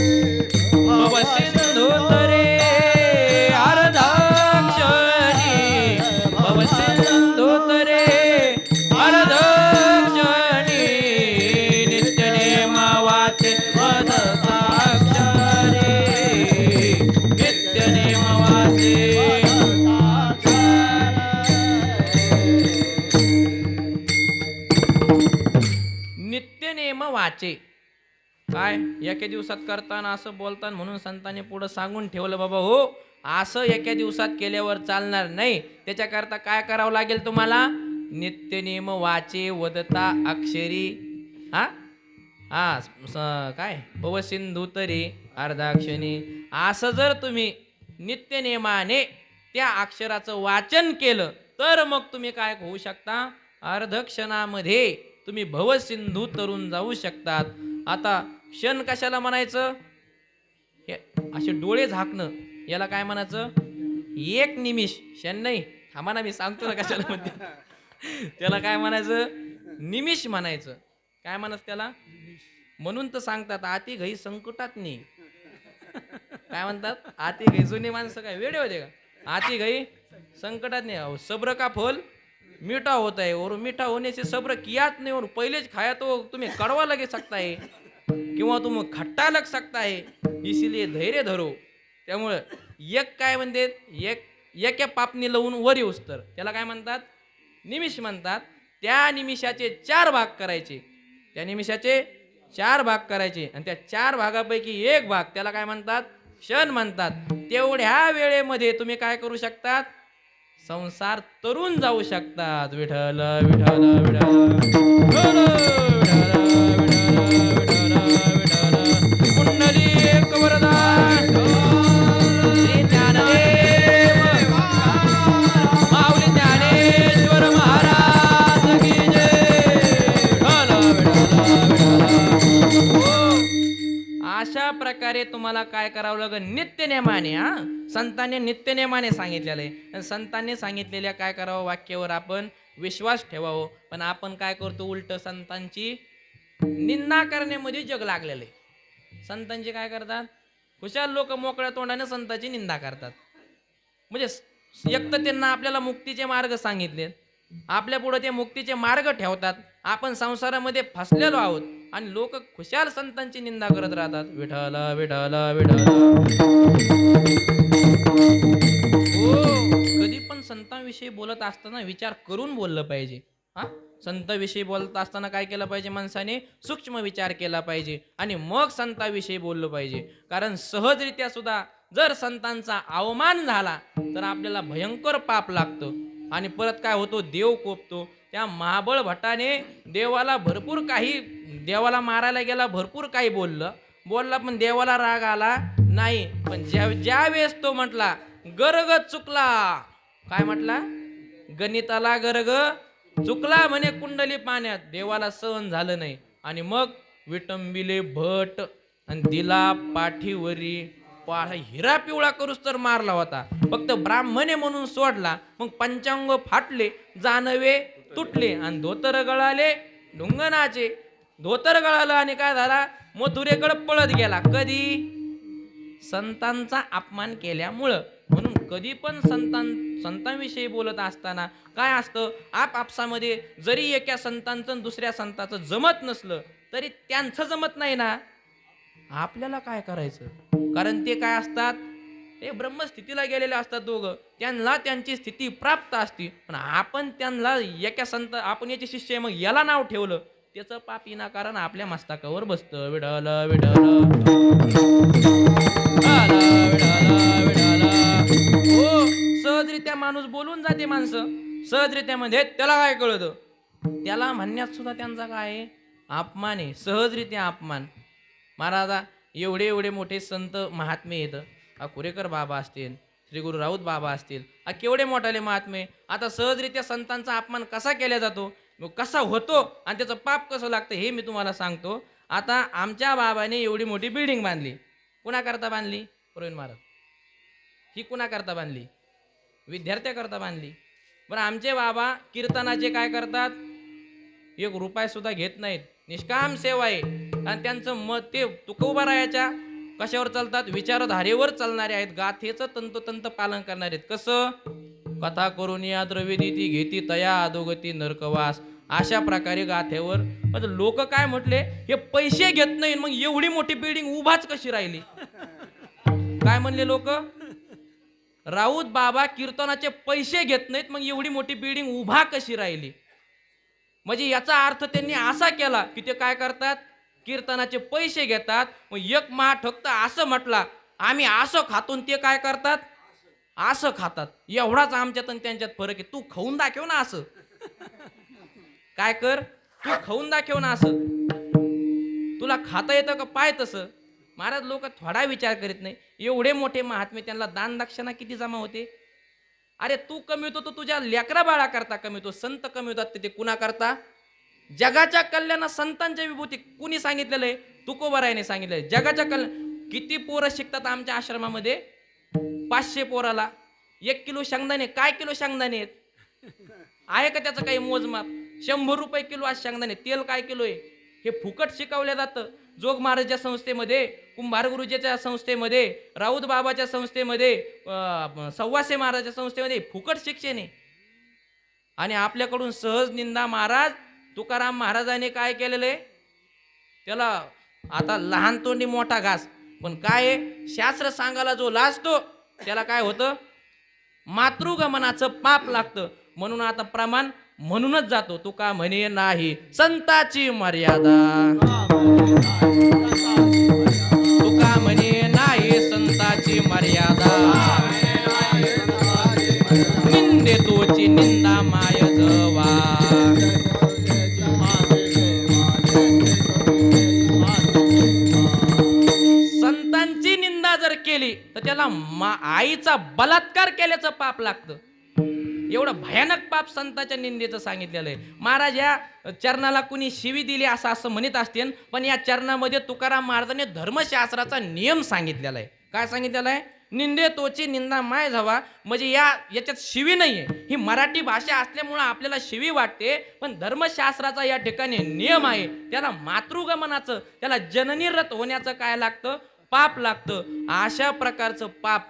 भवसिंधू तरे अर्धाक्षणी, भवसिंधू तरे अर्धाक्षणी, नित्यनेम वाचे वदताक्षरे, नित्यनेम वाचे. नित्यनेम वाचे काय, एका दिवसात करताना असं बोलताना म्हणून संतांनी पुढे सांगून ठेवलं, बाबा हो असं एका दिवसात केल्यावर चालणार नाही, त्याच्याकरता काय करावं लागेल तुम्हाला. नित्यनेम वाचे वदता अक्षरी, हा हा काय भवसिंधू तरी अर्धाक्षणी, असं जर तुम्ही नित्यनेमाने त्या अक्षराचं वाचन केलं तर मग तुम्ही काय होऊ शकता, अर्धक्षणामध्ये तुम्ही भवसिंधू तरून जाऊ शकतात. आता क्षण कशाला म्हणायचं, हे असे डोळे झाकणं याला काय म्हणायचं, एक निमिष. क्षण नाही, थांबा ना मी सांगतो ना कशाला म्हणते, त्याला काय म्हणायचं, निमिष म्हणायचं. काय म्हणायचं त्याला, म्हणून तर सांगतात आती घई संकटात नाही. काय म्हणतात, आती घई, जुने माणसं काय वेडे होते का, आती घई संकटात नहीं, सब्र का फल मीठा होता है और मीठा होने से सब्र कियात नहीं, और पहले खाया तो तुम्हें कड़वा लगे सकता है किंवा तुम खट्टा लग सकता है, इसीलिए धैर्य धरो. त्यामुळे एक काय म्हणते, एक पापणी लावून वर येऊस तर त्याला काय म्हणतात, निमिष म्हणतात. त्या निमिषाचे 4 भाग करायचे, त्या निमिषाचे 4 भाग करायचे, आणि त्या 4 भागापैकी एक भाग त्याला काय म्हणतात, क्षण म्हणतात. तेवढ्या वेळेमध्ये तुम्ही काय करू शकतात, संसार तरुण जाऊ शकतात. विठ्ठल विठ्ठल विठ्ठल विठ्ठल विठ्ठल विठ्ठल विठ्ठल पुंडलिक वरदान श्री ज्ञानदेव माऊली ज्ञानेश्वर महाराज की जय. विठ्ठल विठ्ठल विठ्ठल. अशा प्रकारे तुम्हाला काय करावं लागेल? नित्यनेमाने. संतांनी नित्यनेमाने सांगितलेलं आहे. संतांनी सांगितलेल्या काय करावं वाक्यावर आपण विश्वास ठेवावं. पण आपण काय करतो? उलट संतांची निंदा करण्यामध्ये जग लागलेलं आहे. संतांची काय करतात? हुशार लोक मोकळ्या तोंडाने संतांची निंदा करतात. म्हणजे एक तर त्यांना आपल्याला मुक्तीचे मार्ग सांगितले, आपल्या पुढे ते मुक्तीचे मार्ग ठेवतात. आपण संसारामध्ये फसलेलो आहोत आणि लोक खुशाल संतांची निंदा करत राहतात. विठ्ठल विठ्ठल विठ्ठल. हो, कधी पण संतांविषयी बोलत असताना विचार करून बोललं पाहिजे. संतांविषयी बोलत असताना काय केलं पाहिजे? माणसाने सूक्ष्म विचार केला पाहिजे आणि मग संतांविषयी बोललं पाहिजे. कारण सहजरित्या सुद्धा जर संतांचा अवमान झाला तर आपल्याला भयंकर पाप लागतं आणि परत काय होतो? देव कोपतो. त्या महाबळ भटाने देवाला भरपूर काही, देवाला मारायला गेला, भरपूर काही बोलला पण देवाला राग आला नाही. पण ज्या वेळेस तो म्हटला गर्ग चुकला, काय म्हटला? गणिताला गर्ग चुकला म्हणे कुंडली पाण्यात. देवाला सहन झालं नाही आणि मग विटंबिले भट आणि दिला पाठीवरी हिरा पिवळा करूच तर मारला होता. फक्त ब्राह्मणे म्हणून सोडला. मग पंचांग फाटले, जानवे तुटले आणि धोतर गळाले ढुंगणाचे. धोतर गळालं आणि काय झाला? मथुरेकडे पळत गेला. कधी? संतांचा अपमान केल्यामुळं. म्हणून कधी पण संतांविषयी बोलत असताना काय असतं? आपसामध्ये जरी एका संतांचं दुसऱ्या संतांचं जमत नसलं तरी त्यांचं जमत नाही ना, आपल्याला काय करायचं? कारण ते काय असतात? ते ब्रह्मस्थितीला गेलेले असतात दोघं. त्यांना त्यांची स्थिती प्राप्त असते. पण आपण त्यांना एका संत, आपण याचे शिष्य मग याला नाव ठेवलं, त्याचं पाप विनाकारण आपल्या मस्तकावर बसतं. विठ्ठल विठ्ठल हो, सहजरित्या माणूस बोलून जाते. माणसं सहजरित्या मध्ये त्याला काय कळतं? त्याला म्हणण्यात सुद्धा त्यांचा काय अपमान आहे, सहजरित्या अपमान. महाराजा एवढे एवढे मोठे संत महात्मे येतं. कुरेकर बाबा असतील, श्री गुरु राऊत बाबा असतील, केवढे मोठाले महात्मे. आता सहजरित्या संतांचा अपमान कसा केला जातो, कसा होतो आणि त्याचं पाप कसं लागतं हे मी तुम्हाला सांगतो. आता आमच्या बाबाने एवढी मोठी बिल्डिंग बांधली. कुणाकरता बांधली? प्रवीण महाराज. ही कुणाकरता बांधली? विद्यार्थ्याकरता बांधली. बरं, आमचे बाबा कीर्तनाचे काय करतात? 1 रुपया सुद्धा घेत नाहीत. निष्काम सेवा आहे. आणि त्यांचं मत ते तुकोबारायाच्या कशावर चालतात? विचारधारेवर चालणारे आहेत. गाथेचं तंतोतंत पालन करणारे आहेत. कसं? कथा करून या द्रविदिती घेती तया अधोगती नरकवास. अशा प्रकारे गाथेवर लोक काय म्हटले? हे पैसे घेत नाही, मग एवढी मोठी बिल्डिंग उभाच कशी राहिली? काय म्हणले लोक? राऊत बाबा कीर्तनाचे पैसे घेत नाहीत, मग एवढी मोठी बिल्डिंग उभा कशी राहिली? म्हणजे याचा अर्थ त्यांनी असा केला की ते काय करतात? कीर्तनाचे पैसे घेतात. मग एक महाठक्त असं म्हटला आम्ही असं खातो, ते काय करतात? असं खातात. एवढाच आमच्यात आणि त्यांच्यात फरक आहे. तू खाऊन दाखव ना असं. काय कर? तू खाऊन दाखव ना असं. तुला खाता येतं का? पाय तसं. महाराज लोक थोडा विचार करीत नाही. एवढे मोठे महात्मे, त्यांना दान दक्षिणा किती जमा होते? अरे तू कमी होतो, तुझ्या लेकरा बाळा करता कमी होतो. संत कमी होतात ते कुणा करता? जगाच्या कल्याणा संतांच्या विभूती कुणी सांगितलेलं आहे? तुकोबारायाने सांगितलंय. जगाच्या कल्याण. किती पोरं शिकतात आमच्या आश्रमामध्ये? 500 पोराला 1 किलो शेंगदाणे. काय किलो शेंगदाणे आहेत? आहे का त्याचं काही मोजमाप? 100 रुपये किलो आज शेंगदाणे. तेल काय किलो आहे? हे फुकट शिकवलं जातं. जोग महाराजच्या संस्थेमध्ये, कुंभार गुरुजीच्या संस्थेमध्ये, राऊत बाबाच्या संस्थेमध्ये, सव्वासे महाराजच्या संस्थेमध्ये फुकट शिक्षण आहे. आणि आपल्याकडून सहज निंदा. महाराज तुकाराम महाराजांनी काय केलेलं आहे? त्याला आता लहान तोंडी मोठा घास. पण काय आहे? शास्त्र सांगायला जो लाजतो त्याला काय होतं? मातृगमनाचं पाप लागतं. म्हणून आता प्रमाण म्हणूनच जातो. तुका म्हणे नाही संताची मर्यादा. तुका म्हणे नाही संताची मर्यादा. निंदे तोची निंदा माय जवा संतांची निंदा जर केली तर त्याला आईचा बलात्कार केल्याचं पाप लागतं. एवढं भयानक पाप संतांच्या निंदेचं सांगितलेलं आहे. महाराज या चरणाला कुणी शिवी दिली असं म्हणत असते, पण या चरणामध्ये तुकाराम महाराजांनी धर्मशास्त्राचा नियम सांगितलेला आहे. काय सांगितलेलं आहे? निंदे तोची निंदा माय जावा. म्हणजे याच्यात शिवी नाहीये. ही मराठी भाषा असल्यामुळं आपल्याला शिवी वाटते, पण धर्मशास्त्राचा या ठिकाणी नियम आहे. त्याला मातृगमनाचं, त्याला जननी रत होण्याचं काय लागतं? पाप लागतं. अशा प्रकारचं पाप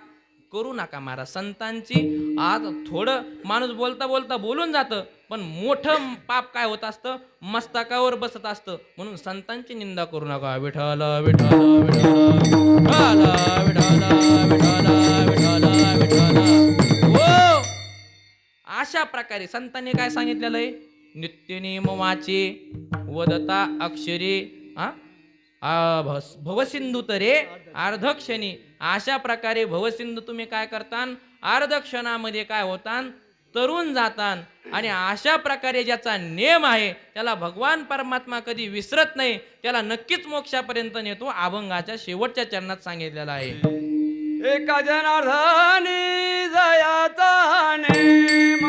करू नका महाराज. संतांची आज थोडं माणूस बोलता बोलता बोलून जातं, पण मोठं पाप काय होत असतं? मस्तकावर बसत असतं. म्हणून संतांची निंदा करू नका. विठ्ठल विठ्ठल विठ्ठल विठ्ठल विठ्ठल विठ्ठल विठ्ठल हो. अशा प्रकारे संतांनी काय सांगितलेलं आहे? नित्य नियम वाचे वदता अक्षरे भवसिंधू तरे अर्धक्षणी. अशा प्रकारे भवसिंधू तुम्ही काय करता? अर्धक्षणामध्ये काय होता? तरुण जातान. आणि अशा प्रकारे ज्याचा नियम आहे त्याला भगवान परमात्मा कधी विसरत नाही, त्याला नक्कीच मोक्षापर्यंत नेतो. अभंगाच्या शेवटच्या चरणात सांगितलेला आहे. एका जनार्दनी जयाचा नेम,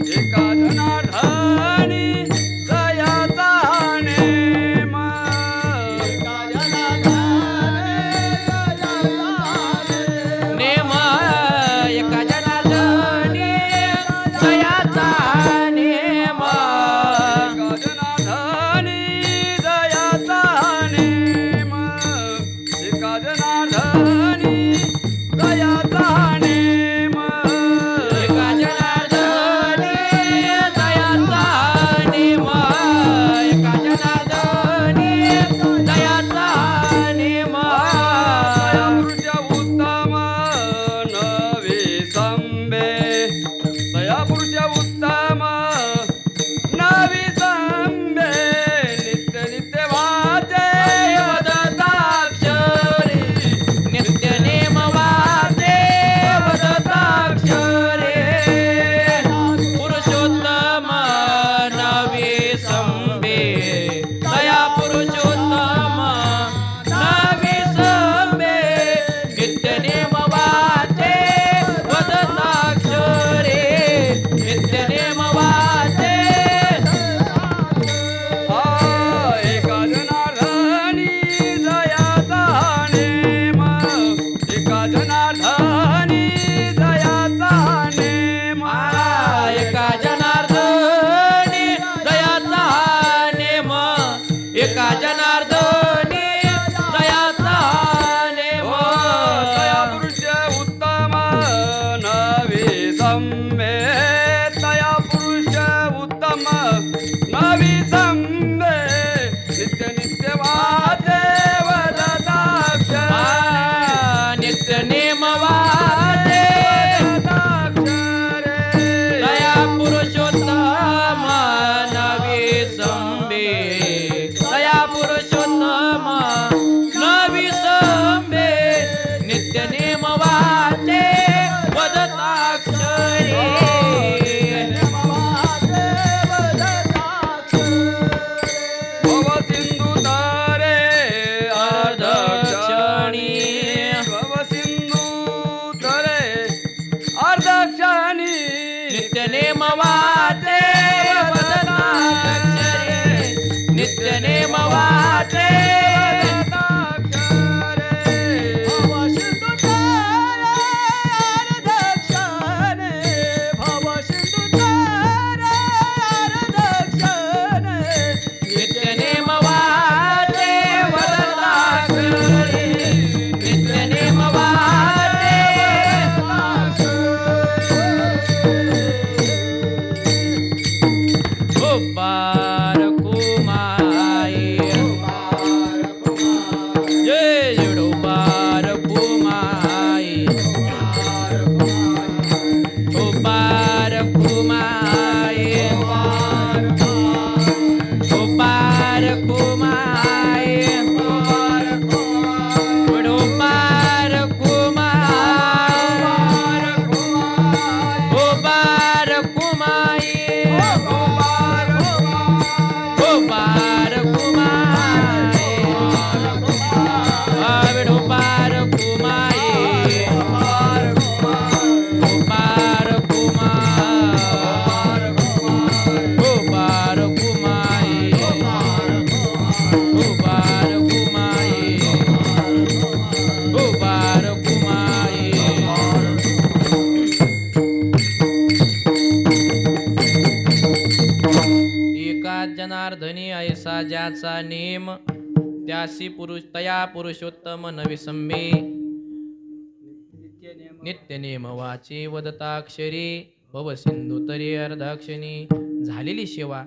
एका जनार्दनी जयाचा नेम, एका जनार्दनी नेम एका जनार्दनी जयाचा नेम, एका जनार्दनी जयाचा नेम, एका जनार्दनी जयाचा नेम, एका जनार्दनी जयाचा नेम, एका जनार्दनी जयाचा नेम. दया पुरुष उत्तम नवे संबे, दया पुरुष उत्तम नवी संबे, नित्य नित्य वाचे वदताक्षरे नित्य नेम वाचे वदताक्षरे. पुरुषोत्तम नवे संबे, दया पुरुषोत्तम नवे संबे, नित्य नेम वाचे वदताक्षरे, नित्य नेम वाचे. एका जनार्दनी जयाचा नेम, एका जनार्दनी जयाचा नेम, एका जनार्दनी दयाचा नेम, एका जनार्दनी दयाचा नेम. दया पुरुष उत्तम नवी संबे, दया पुरुष उत्तम नवी संबे, नित्य नित्य वाचे वदताक्षरे, नित्य नेम वाचे वदताक्षरे. दया पुरुषोत्तम नवी संबे, दया पुरुषोत्तम नवी संबे, नित्य नेम वाचे वदताक्षरे. भव सिंधू तारे अर्धक्षणी, भव सिंधू तारे अर्धक्षणी, नित्य नेम वाचे वदताक्षरे, नित्य नेम वाचे. नित्य नेम वाचे वदताक्षरे, नित्य नेम वाचे. ओ बारको माये, जय जुडो बारको माये, ओ बारको माये, ओ बारको माये, जुडो बारको माये, ओ बारको असा ज्याचा नेम त्यासी तया पुरुषोत्तम नविसंबे नित्य नेम वाचे वदताक्षरी भव सिंधू तरी अर्धाक्षणी. झालेली सेवा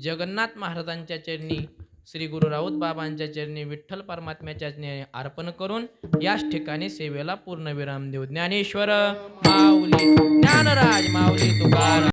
जगन्नाथ महाराजांच्या चरणी, श्री गुरु राऊत बाबांच्या चरणी, विठ्ठल परमात्म्याच्या चरणी अर्पण करून याच ठिकाणी सेवेला पूर्णविराम देऊ. ज्ञानेश्वर माऊली, ज्ञानराज माऊली तुकाराम.